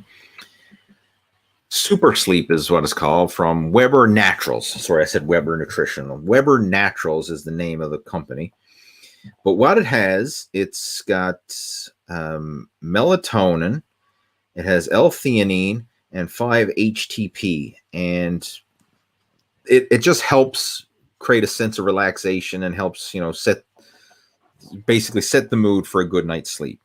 Super Sleep is what it's called, from Weber Naturals. Sorry, I said Weber Nutritional. Weber Naturals is the name of the company. But what it has, it's got melatonin, it has L-theanine, and 5-HTP. And it just helps create a sense of relaxation and helps, set the mood for a good night's sleep.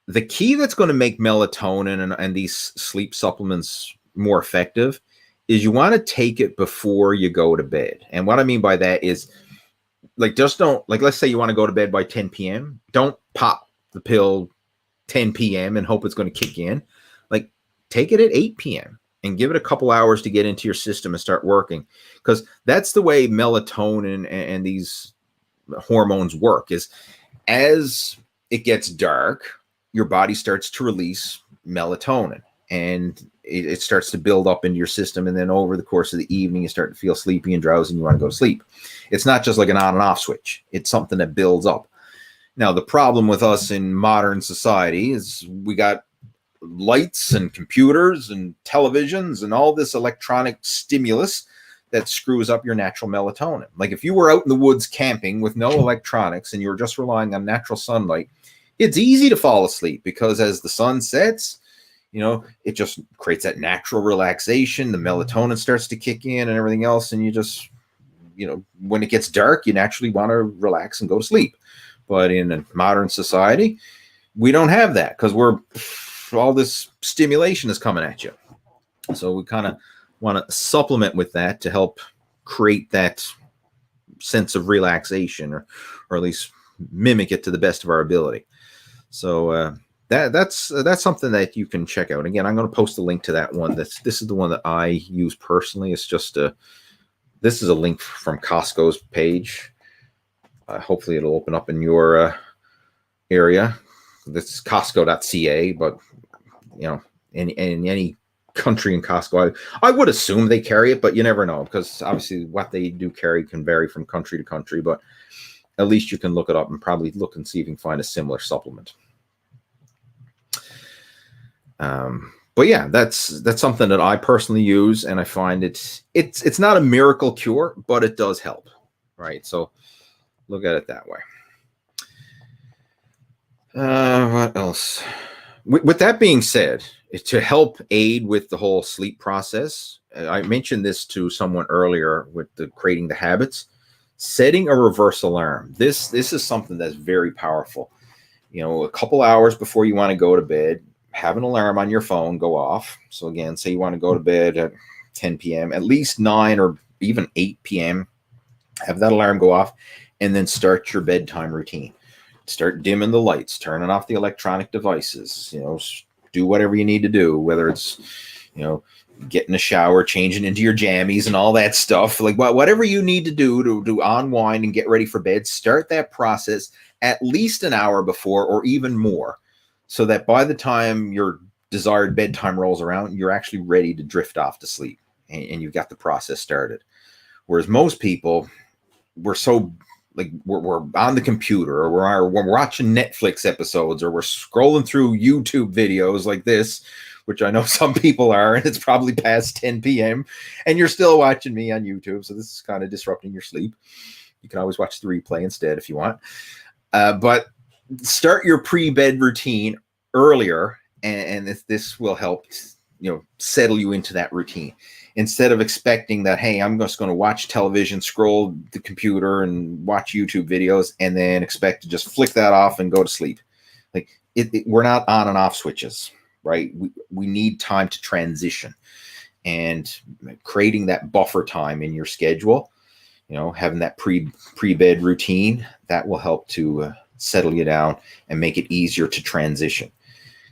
The key that's going to make melatonin and these sleep supplements more effective is you want to take it before you go to bed. And what I mean by that is, just don't, let's say you want to go to bed by 10 p.m. Don't pop the pill 10 p.m. and hope it's going to kick in. Take it at 8 p.m. and give it a couple hours to get into your system and start working. Because that's the way melatonin and these hormones work, is as it gets dark, your body starts to release melatonin, and it starts to build up into your system. And then over the course of the evening, you start to feel sleepy and drowsy and you want to go to sleep. It's not just like an on and off switch. It's something that builds up. Now, the problem with us in modern society is we got lights and computers and televisions and all this electronic stimulus that screws up your natural melatonin. Like if you were out in the woods camping with no electronics and you were just relying on natural sunlight, it's easy to fall asleep because as the sun sets, it just creates that natural relaxation. The melatonin starts to kick in and everything else. And you just, when it gets dark, you naturally want to relax and go to sleep. But in a modern society, we don't have that because all this stimulation is coming at you. So we kind of want to supplement with that to help create that sense of relaxation, or at least mimic it to the best of our ability. So that's something that you can check out. Again, I'm going to post a link to that one. This is the one that I use personally. It's just this is a link from Costco's page. Hopefully it'll open up in your area. This is Costco.ca, but in any country in Costco, I would assume they carry it, but you never know, because obviously what they do carry can vary from country to country. But at least you can look it up and probably look and see if you can find a similar supplement. But yeah, that's something that I personally use, and I find it's not a miracle cure, but it does help, right? So look at it that way. What else? With that being said, to help aid with the whole sleep process, I mentioned this to someone earlier with creating the habits. Setting a reverse alarm. This is something that's very powerful. A couple hours before you want to go to bed, have an alarm on your phone go off. So again, say you want to go to bed at 10 p.m., at least 9 or even 8 p.m., have that alarm go off, and then start your bedtime routine. Start dimming the lights, turning off the electronic devices, do whatever you need to do, whether it's, get in a shower, changing into your jammies and all that stuff, like whatever you need to do unwind and get ready for bed. Start that process at least an hour before, or even more, so that by the time your desired bedtime rolls around, you're actually ready to drift off to sleep and you've got the process started. Whereas most people, we're on the computer, or we're watching Netflix episodes, or we're scrolling through YouTube videos like this, which I know some people are, and it's probably past 10 p.m. and you're still watching me on YouTube. So this is kind of disrupting your sleep. You can always watch the replay instead if you want. But start your pre-bed routine earlier, and this will help, settle you into that routine. Instead of expecting that, hey, I'm just going to watch television, scroll the computer, and watch YouTube videos, and then expect to just flick that off and go to sleep. Like we're not on and off switches, right? We need time to transition, and creating that buffer time in your schedule, having that pre-bed routine, that will help to settle you down and make it easier to transition.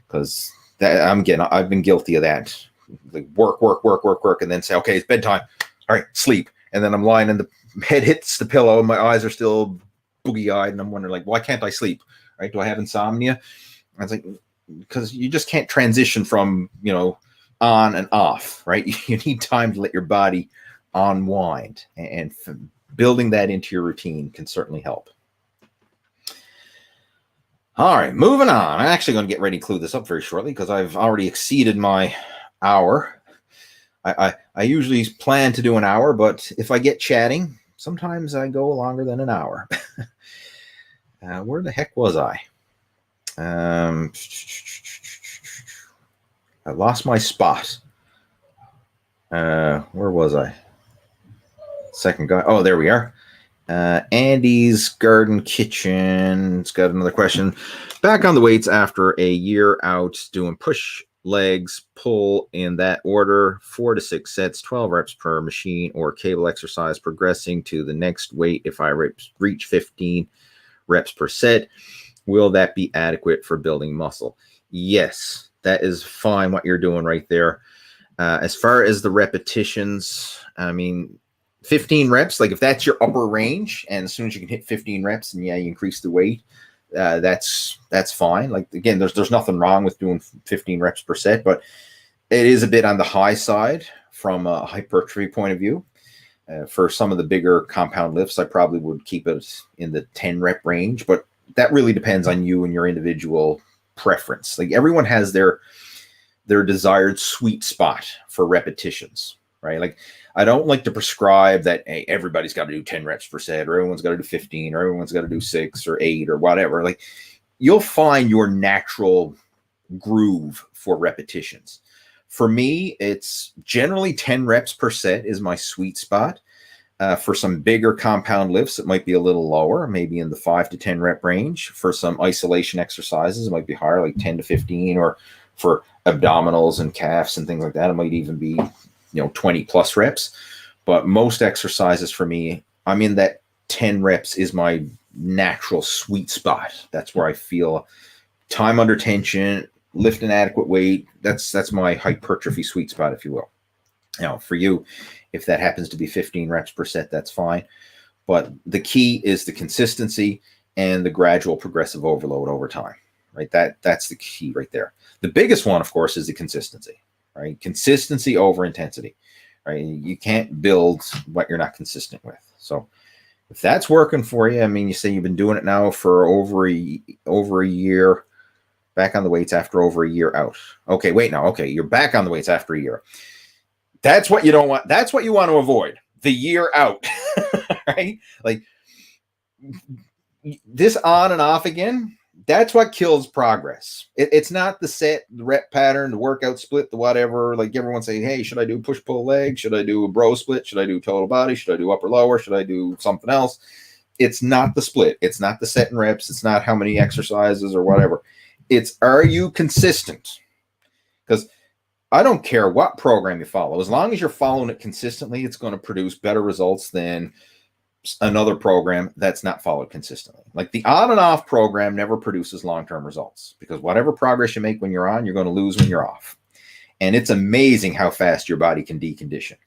Because I've been guilty of that. Like work, and then say, okay, it's bedtime. All right, sleep. And then I'm lying and the head hits the pillow and my eyes are still boogie-eyed, and I'm wondering, like, why can't I sleep? Right? Do I have insomnia? I was like, because you just can't transition from, on and off, right? You need time to let your body unwind, and building that into your routine can certainly help. All right, moving on. I'm actually going to get ready to clue this up very shortly because I've already exceeded my hour. I usually plan to do an hour, but if I get chatting, sometimes I go longer than an hour. Where the heck was I? I lost my spot. Where was I? Second guy. Oh, there we are. Andy's Garden Kitchen. It's got another question. Back on the weights after a year out, doing push, legs, pull in that order, 4 to 6 sets, 12 reps per machine or cable exercise, progressing to the next weight. If I reach 15 reps per set, will that be adequate for building muscle? Yes, that is fine what you're doing right there. As far as the repetitions, 15 reps, like if that's your upper range, and as soon as you can hit 15 reps and you increase the weight, that's fine. Like, again, there's nothing wrong with doing 15 reps per set, but it is a bit on the high side from a hypertrophy point of view. For some of the bigger compound lifts, I probably would keep it in the 10 rep range, but that really depends on you and your individual preference. Like, everyone has their desired sweet spot for repetitions, right? Like, I don't like to prescribe that, hey, everybody's got to do 10 reps per set, or everyone's got to do 15, or everyone's got to do 6 or 8 or whatever. Like, you'll find your natural groove for repetitions. For me, it's generally 10 reps per set is my sweet spot. For some bigger compound lifts, it might be a little lower, maybe in the 5 to 10 rep range. For some isolation exercises, it might be higher, like 10 to 15, or for abdominals and calves and things like that, it might even be 20 plus reps. But most exercises for me, I'm in that 10 reps is my natural sweet spot. That's where I feel time under tension, lift an adequate weight. That's my hypertrophy sweet spot, if you will. Now, for you, if that happens to be 15 reps per set, that's fine. But the key is the consistency and the gradual progressive overload over time, right? That's the key right there. The biggest one, of course, is the consistency, right? Consistency over intensity, right? You can't build what you're not consistent with. So if that's working for you, I mean, you say you've been doing it now for over a year, back on the weights after over a year out. Okay, wait now. Okay, you're back on the weights after a year. That's what you don't want. That's what you want to avoid. The year out, right? Like this on and off again, that's what kills progress. It's not the set, the rep pattern, the workout split, the whatever. Like everyone saying, hey, should I do push-pull leg? Should I do a bro split? Should I do total body? Should I do upper lower? Should I do something else? It's not the split. It's not the set and reps. It's not how many exercises or whatever. It's, are you consistent? Because I don't care what program you follow. As long as you're following it consistently, it's going to produce better results than another program that's not followed consistently. Like the on and off program never produces long-term results, because whatever progress you make when you're on, you're going to lose when you're off. And it's amazing how fast your body can decondition.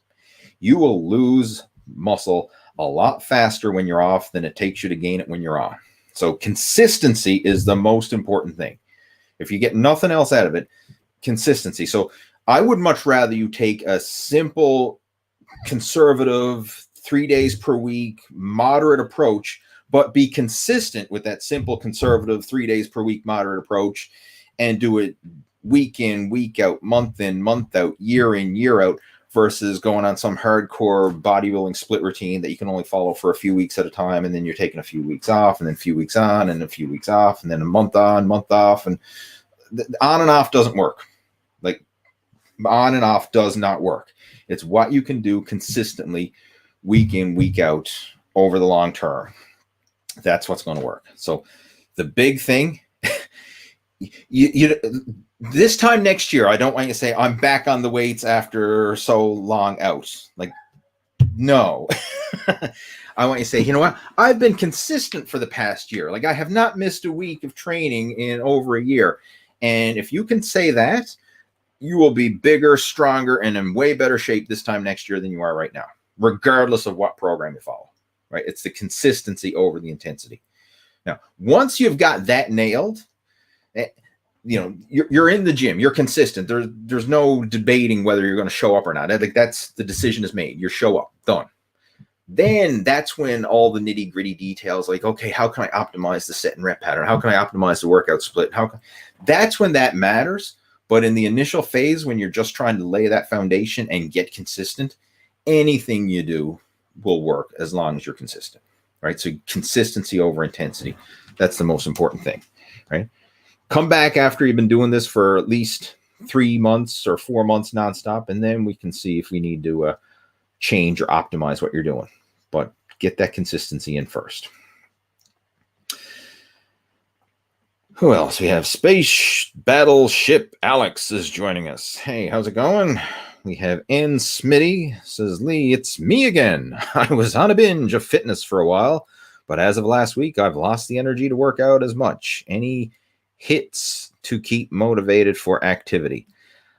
You will lose muscle a lot faster when you're off than it takes you to gain it when you're on. So consistency is the most important thing. If you get nothing else out of it, consistency. So I would much rather you take a simple, conservative, 3 days per week, moderate approach, but be consistent with that simple, conservative 3 days per week, moderate approach, and do it week in, week out, month in, month out, year in, year out, versus going on some hardcore bodybuilding split routine that you can only follow for a few weeks at a time, and then you're taking a few weeks off, and then a few weeks on, and a few weeks off, and then a month on, month off, and on and off doesn't work. Like on and off does not work. It's what you can do consistently, week in, week out, over the long term. That's what's going to work. So the big thing, this time next year, I don't want you to say, I'm back on the weights after so long out. Like, no. I want you to say, you know what? I've been consistent for the past year. Like, I have not missed a week of training in over a year. And if you can say that, you will be bigger, stronger, and in way better shape this time next year than you are right now, regardless of what program you follow, right? It's the consistency over the intensity. Now, once you've got that nailed, you're in the gym, you're consistent. There's no debating whether you're going to show up or not. I think that's the decision is made. You show up, done. Then that's when all the nitty gritty details, like, okay, how can I optimize the set and rep pattern? How can I optimize the workout split? That's when that matters. But in the initial phase, when you're just trying to lay that foundation and get consistent, anything you do will work as long as you're consistent, right? So consistency over intensity, that's the most important thing, right? Come back after you've been doing this for at least 3 months or 4 months nonstop, and then we can see if we need to change or optimize what you're doing. But get that consistency in first. Who else? We have Space Battleship Alex is joining us. Hey, how's it going? We have N. Smitty says, Lee, it's me again. I was on a binge of fitness for a while, but as of last week, I've lost the energy to work out as much. Any hits to keep motivated for activity?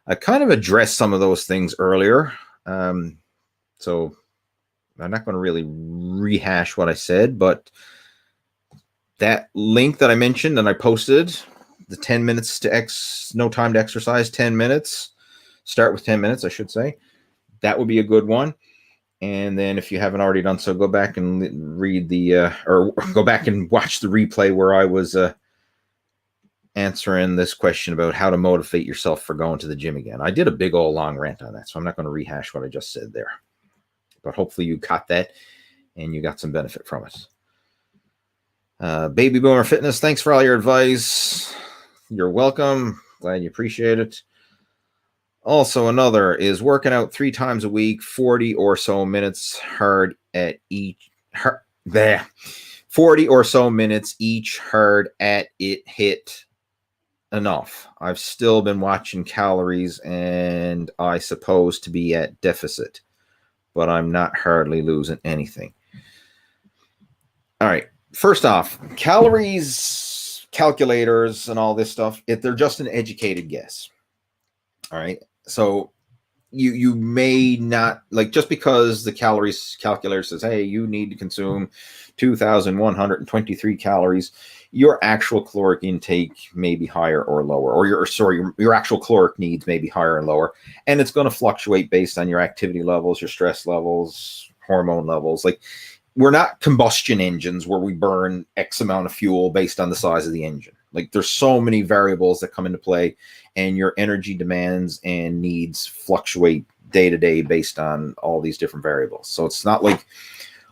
I kind of addressed some of those things earlier, so I'm not going to really rehash what I said, but that link that I mentioned and I posted, the 10 minutes to no time to exercise, 10 minutes, start with 10 minutes, I should say. That would be a good one. And then if you haven't already done so, go back and read or go back and watch the replay where I was answering this question about how to motivate yourself for going to the gym again. I did a big old long rant on that, so I'm not going to rehash what I just said there. But hopefully you caught that and you got some benefit from it. Baby Boomer Fitness, thanks for all your advice. You're welcome. Glad you appreciate it. Also, another is working out 3 times a week, 40 or so minutes hard at each. 40 or so minutes each hard at it hit enough. I've still been watching calories and I suppose to be at deficit, but I'm not hardly losing anything. All right. First off, calories, calculators, and all this stuff, they're just an educated guess. All right. So you may not, like, just because the calories calculator says, hey, you need to consume 2,123 calories, your actual caloric intake may be higher or lower, or your actual caloric needs may be higher and lower. And it's going to fluctuate based on your activity levels, your stress levels, hormone levels. Like, we're not combustion engines where we burn X amount of fuel based on the size of the engine. Like, there's so many variables that come into play, and your energy demands and needs fluctuate day to day based on all these different variables. So it's not like,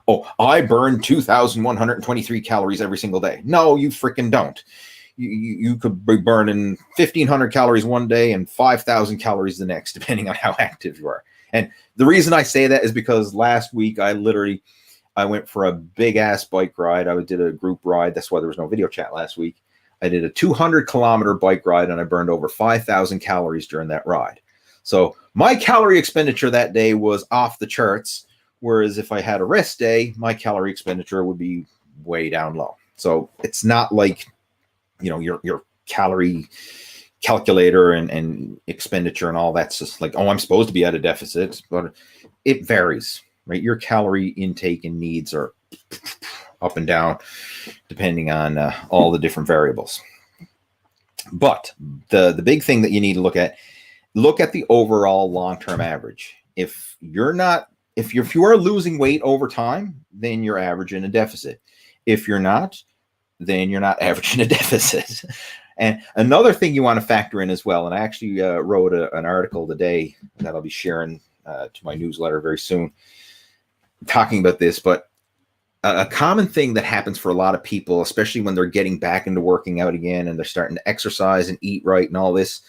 oh, I burn 2,123 calories every single day. No, you freaking don't. You could be burning 1,500 calories one day and 5,000 calories the next, depending on how active you are. And the reason I say that is because last week I went for a big ass bike ride. I did a group ride. That's why there was no video chat last week. I did a 200-kilometer bike ride, and I burned over 5,000 calories during that ride. So my calorie expenditure that day was off the charts, whereas if I had a rest day, my calorie expenditure would be way down low. So it's not like, your calorie calculator and expenditure and all that's just like, oh, I'm supposed to be at a deficit, but it varies, right? Your calorie intake and needs are up and down depending on all the different variables. But the big thing that you need to look at the overall long-term average. If you are losing weight over time, then you're averaging a deficit. If you're not, then you're not averaging a deficit. And another thing you want to factor in as well, and I actually wrote an article today that I'll be sharing to my newsletter very soon talking about this, but a common thing that happens for a lot of people, especially when they're getting back into working out again and they're starting to exercise and eat right and all this,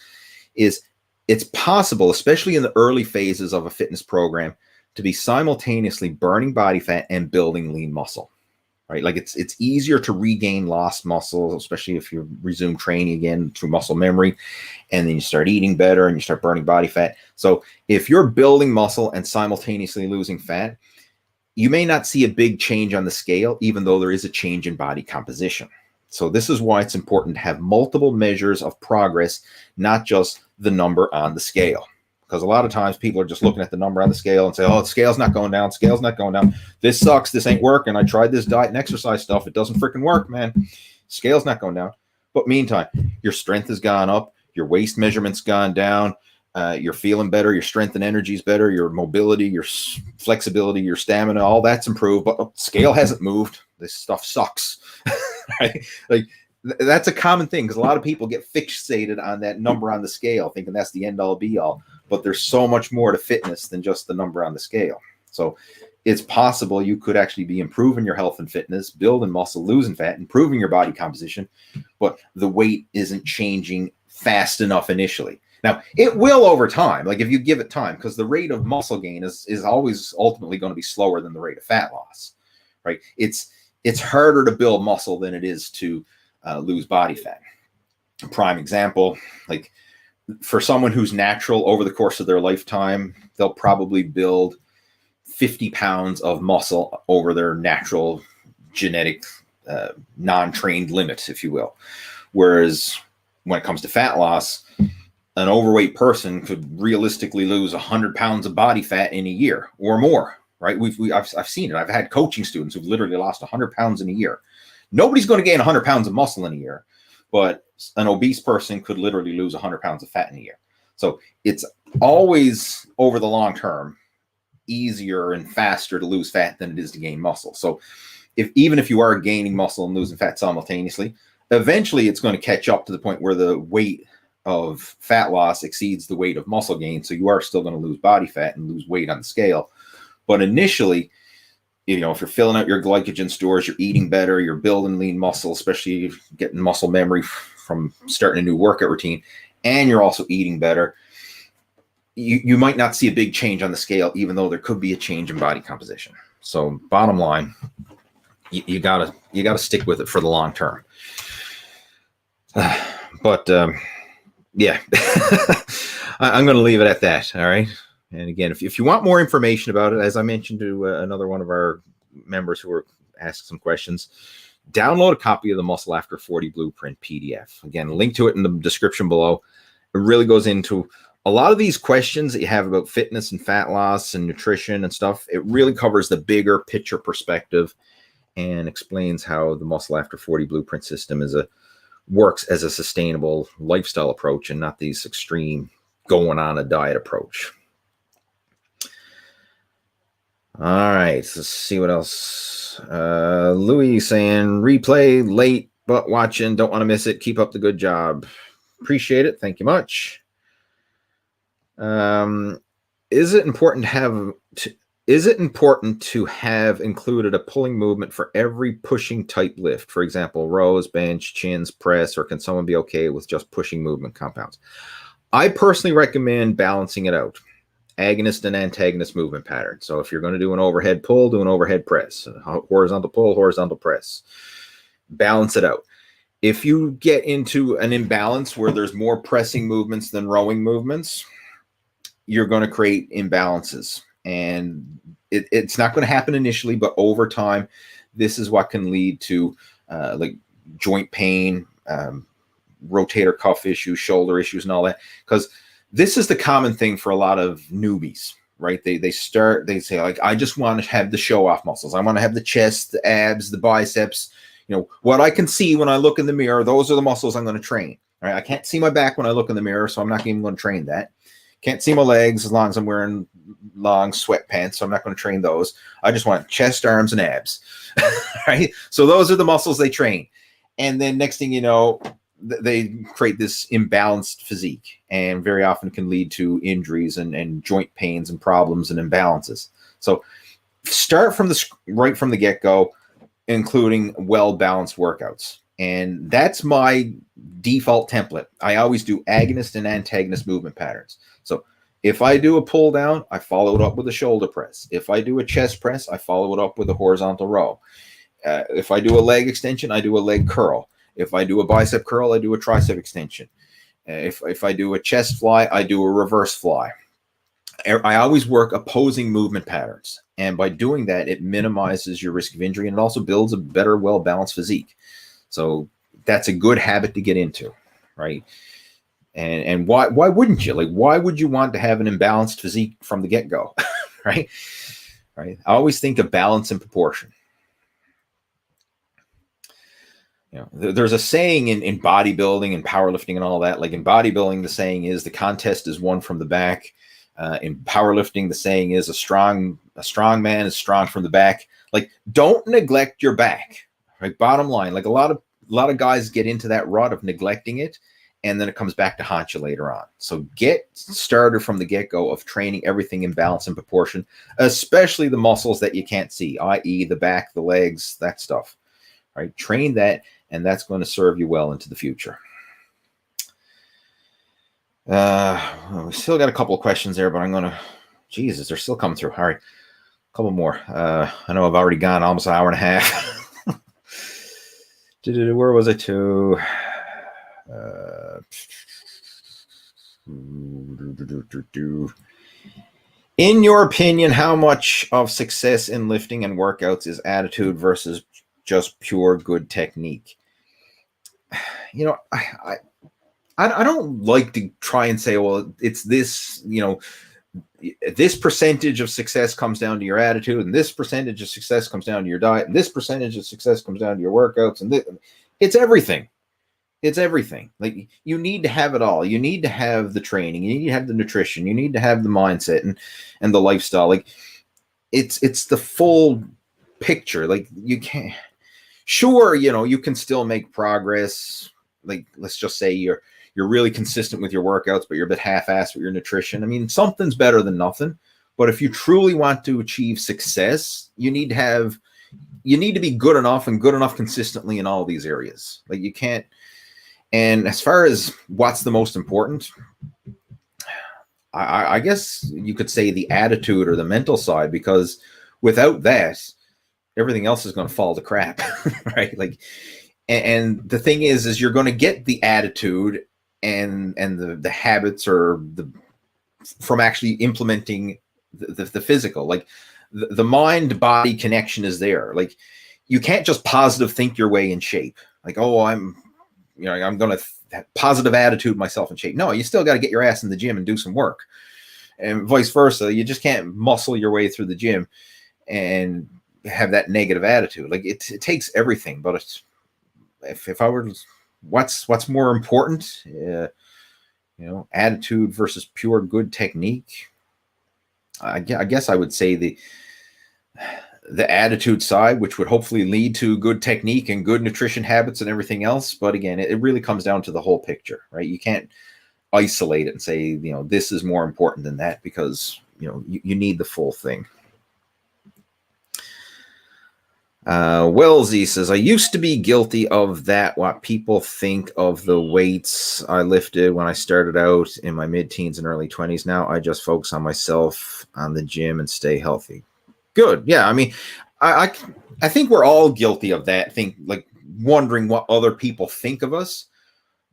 is it's possible, especially in the early phases of a fitness program, to be simultaneously burning body fat and building lean muscle, right? Like, it's easier to regain lost muscle, especially if you resume training again through muscle memory, and then you start eating better and you start burning body fat. So if you're building muscle and simultaneously losing fat, you may not see a big change on the scale, even though there is a change in body composition. So this is why it's important to have multiple measures of progress, not just the number on the scale. Because a lot of times people are just looking at the number on the scale and say, oh, the scale's not going down, scale's not going down. This sucks, this ain't working. I tried this diet and exercise stuff. It doesn't freaking work, man. Scale's not going down. But meantime, your strength has gone up, your waist measurement's gone down, you're feeling better, your strength and energy is better, your mobility, your flexibility, your stamina, all that's improved, but scale hasn't moved. This stuff sucks. Right? Like, that's a common thing, because a lot of people get fixated on that number on the scale, thinking that's the end all be all. But there's so much more to fitness than just the number on the scale. So it's possible you could actually be improving your health and fitness, building muscle, losing fat, improving your body composition, but the weight isn't changing fast enough initially. Now, it will over time, like if you give it time, because the rate of muscle gain is always ultimately going to be slower than the rate of fat loss, right? It's harder to build muscle than it is to lose body fat. A prime example, like for someone who's natural over the course of their lifetime, they'll probably build 50 pounds of muscle over their natural genetic non-trained limit, if you will. Whereas when it comes to fat loss, an overweight person could realistically lose 100 pounds of body fat in a year or more, right? I've seen it. I've had coaching students who've literally lost 100 pounds in a year. Nobody's going to gain 100 pounds of muscle in a year, but an obese person could literally lose 100 pounds of fat in a year. So it's always, over the long term, easier and faster to lose fat than it is to gain muscle. So even if you are gaining muscle and losing fat simultaneously, eventually it's going to catch up to the point where the weight of fat loss exceeds the weight of muscle gain. So you are still going to lose body fat and lose weight on the scale. But initially, if you're filling out your glycogen stores, you're eating better, you're building lean muscle, especially getting muscle memory from starting a new workout routine, and you're also eating better, you might not see a big change on the scale, even though there could be a change in body composition. So bottom line, you gotta stick with it for the long term. But yeah, I'm going to leave it at that. All right. And again, if you want more information about it, as I mentioned to another one of our members who were asking some questions, download a copy of the Muscle After 40 Blueprint PDF. Again, link to it in the description below. It really goes into a lot of these questions that you have about fitness and fat loss and nutrition and stuff. It really covers the bigger picture perspective and explains how the Muscle After 40 Blueprint system works as a sustainable lifestyle approach and not these extreme going on a diet approach. All right, let's see what else. Louis saying, replay late, but watching. Don't want to miss it. Keep up the good job. Appreciate it. Thank you much. Is it important to have included a pulling movement for every pushing type lift? For example, rows, bench, chins, press, or can someone be okay with just pushing movement compounds? I personally recommend balancing it out. Agonist and antagonist movement pattern. So if you're going to do an overhead pull, do an overhead press. Horizontal pull, horizontal press. Balance it out. If you get into an imbalance where there's more pressing movements than rowing movements, you're going to create imbalances. And it's not going to happen initially, but over time, this is what can lead to like joint pain, rotator cuff issues, shoulder issues, and all that. Because this is the common thing for a lot of newbies, right? They say, like, I just want to have the show off muscles. I want to have the chest, the abs, the biceps. What I can see when I look in the mirror, those are the muscles I'm going to train. All right? I can't see my back when I look in the mirror, so I'm not even going to train that. Can't see my legs as long as I'm wearing long sweatpants, so I'm not going to train those. I just want chest, arms, and abs, right? So those are the muscles they train. And then next thing you know, they create this imbalanced physique, and very often can lead to injuries and joint pains and problems and imbalances. So start right from the get-go, including well-balanced workouts. And that's my default template. I always do agonist and antagonist movement patterns. So if I do a pull down, I follow it up with a shoulder press. If I do a chest press, I follow it up with a horizontal row. If I do a leg extension, I do a leg curl. If I do a bicep curl, I do a tricep extension. If I do a chest fly, I do a reverse fly. I always work opposing movement patterns. And by doing that, it minimizes your risk of injury, and it also builds a better, well-balanced physique. So that's a good habit to get into, right? And why wouldn't you? Like, why would you want to have an imbalanced physique from the get-go, right? Right. I always think of balance and proportion. There's a saying in bodybuilding and powerlifting and all that. Like in bodybuilding, the saying is the contest is won from the back. In powerlifting, the saying is a strong man is strong from the back. Like, don't neglect your back. Right. Bottom line, like a lot of guys get into that rut of neglecting it, and then it comes back to haunt you later on. So get started from the get-go of training everything in balance and proportion, especially the muscles that you can't see, i.e. the back, the legs, that stuff. Right. Train that, and that's going to serve you well into the future. We still got a couple of questions there, but I'm going to, Jesus, they're still coming through. All right. A couple more. I know I've already gone almost an hour and a half. Where was I to? In your opinion, how much of success in lifting and workouts is attitude versus just pure good technique? I don't like to try and say, well, it's this, this percentage of success comes down to your attitude, and this percentage of success comes down to your diet, and this percentage of success comes down to your workouts, and it's everything. It's everything. Like, you need to have it all. You need to have the training. You need to have the nutrition. You need to have the mindset and the lifestyle. Like, it's the full picture. Like, you can't. Sure, you can still make progress. Like, let's just say you're really consistent with your workouts, but you're a bit half-assed with your nutrition. I mean, something's better than nothing. But if you truly want to achieve success, you need to be good enough and good enough consistently in all these areas. Like you can't. And as far as what's the most important, I guess you could say the attitude or the mental side, because without that, everything else is going to fall to crap, right? Like, and the thing is you're going to get the attitude and the habits from actually implementing the physical. Like the mind body connection is there. Like you can't just positive think your way in shape. Like, oh, I'm going to positive attitude myself in shape. No, you still got to get your ass in the gym and do some work, and vice versa. You just can't muscle your way through the gym and have that negative attitude. Like it takes everything. But if I were, what's more important, attitude versus pure good technique. I guess I would say the attitude side, which would hopefully lead to good technique and good nutrition habits and everything else. But again, it really comes down to the whole picture, right? You can't isolate it and say, this is more important than that, because, you need the full thing. Wellesley says, I used to be guilty of that, what people think of the weights I lifted when I started out in my mid-teens and early 20s. Now I just focus on myself, on the gym, and stay healthy. Good. Yeah. I mean, I think we're all guilty of that thing, like wondering what other people think of us.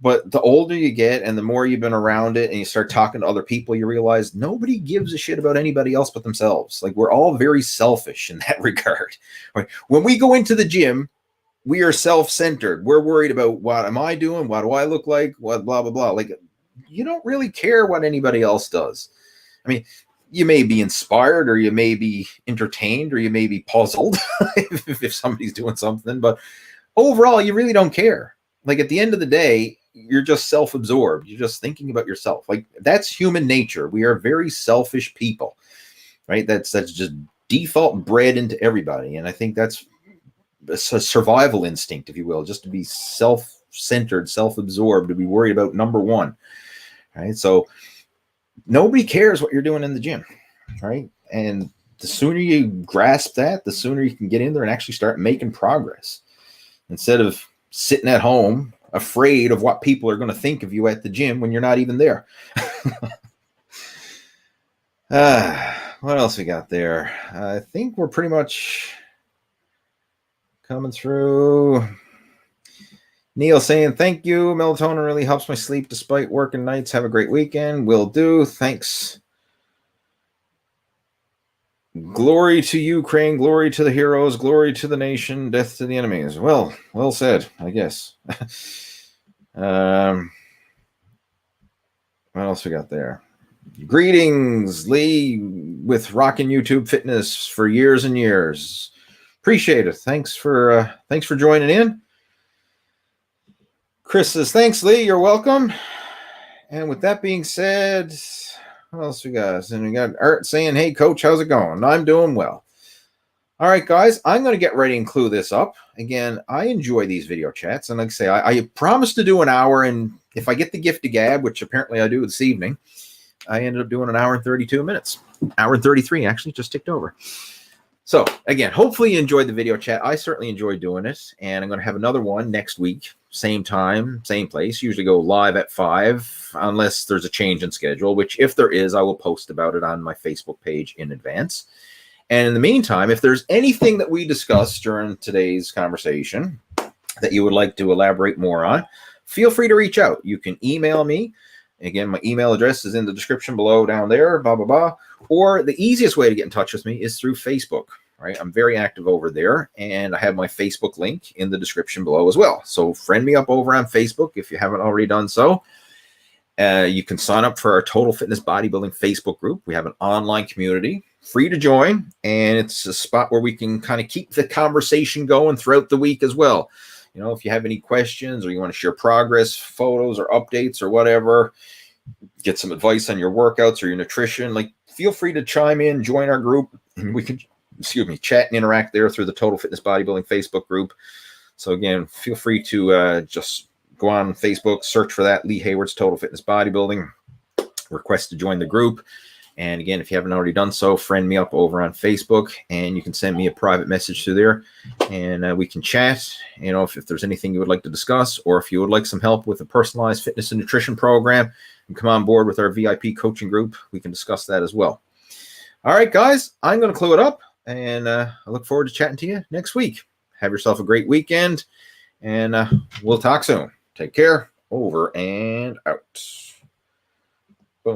But the older you get and the more you've been around it and you start talking to other people, you realize nobody gives a shit about anybody else but themselves. Like we're all very selfish in that regard. Right? When we go into the gym, we are self-centered. We're worried about what am I doing? What do I look like? What blah, blah, blah. Like you don't really care what anybody else does. I mean, you may be inspired or you may be entertained or you may be puzzled if somebody's doing something, but overall, you really don't care. Like at the end of the day, you're just self-absorbed. You're just thinking about yourself. Like that's human nature. We are very selfish people, right? That's just default bred into everybody. And I think that's a survival instinct, if you will, just to be self-centered, self-absorbed, to be worried about number one, right? So nobody cares what you're doing in the gym, right? And the sooner you grasp that, the sooner you can get in there and actually start making progress instead of sitting at home afraid of what people are going to think of you at the gym when you're not even there. What else we got there? I think we're pretty much coming through. Neil saying, thank you. Melatonin really helps my sleep despite working nights. Have a great weekend. Will do. Thanks. Glory to Ukraine. Glory to the heroes. Glory to the nation. Death to the enemies. Well said, I guess. What else we got there? Greetings, Lee, with rocking YouTube fitness for years and years. Appreciate it. Thanks for joining in. Chris says, thanks, Lee. You're welcome. And with that being said, what else we got? And we got Art saying, hey, coach, how's it going? I'm doing well. All right, guys, I'm going to get ready and clue this up. Again, I enjoy these video chats. And like I say, I promised to do an hour. And if I get the gift of gab, which apparently I do this evening, I ended up doing an hour and 32 minutes. Hour and 33, actually, just ticked over. So, again, hopefully you enjoyed the video chat. I certainly enjoyed doing it. And I'm going to have another one next week. Same time, same place. Usually go live at 5, unless there's a change in schedule, which if there is, I will post about it on my Facebook page in advance. And in the meantime, if there's anything that we discussed during today's conversation that you would like to elaborate more on, feel free to reach out. You can email me. Again, my email address is in the description below down there, blah, blah, blah. Or the easiest way to get in touch with me is through Facebook, right? I'm very active over there, and I have my Facebook link in the description below as well. So friend me up over on Facebook if you haven't already done so. You can sign up for our Total Fitness Bodybuilding Facebook group. We have an online community, free to join, and it's a spot where we can kind of keep the conversation going throughout the week as well. You know, if you have any questions or you want to share progress, photos, or updates or whatever, get some advice on your workouts or your nutrition, like feel free to chime in, join our group, and we can, chat and interact there through the Total Fitness Bodybuilding Facebook group. So again, feel free to just go on Facebook, search for that, Lee Hayward's Total Fitness Bodybuilding, request to join the group, And again, if you haven't already done so, friend me up over on Facebook, and you can send me a private message through there, and we can chat. You know, if there's anything you would like to discuss, or if you would like some help with a personalized fitness and nutrition program, and come on board with our VIP coaching group, we can discuss that as well. All right, guys, I'm going to clue it up, and I look forward to chatting to you next week. Have yourself a great weekend, and we'll talk soon. Take care. Over and out.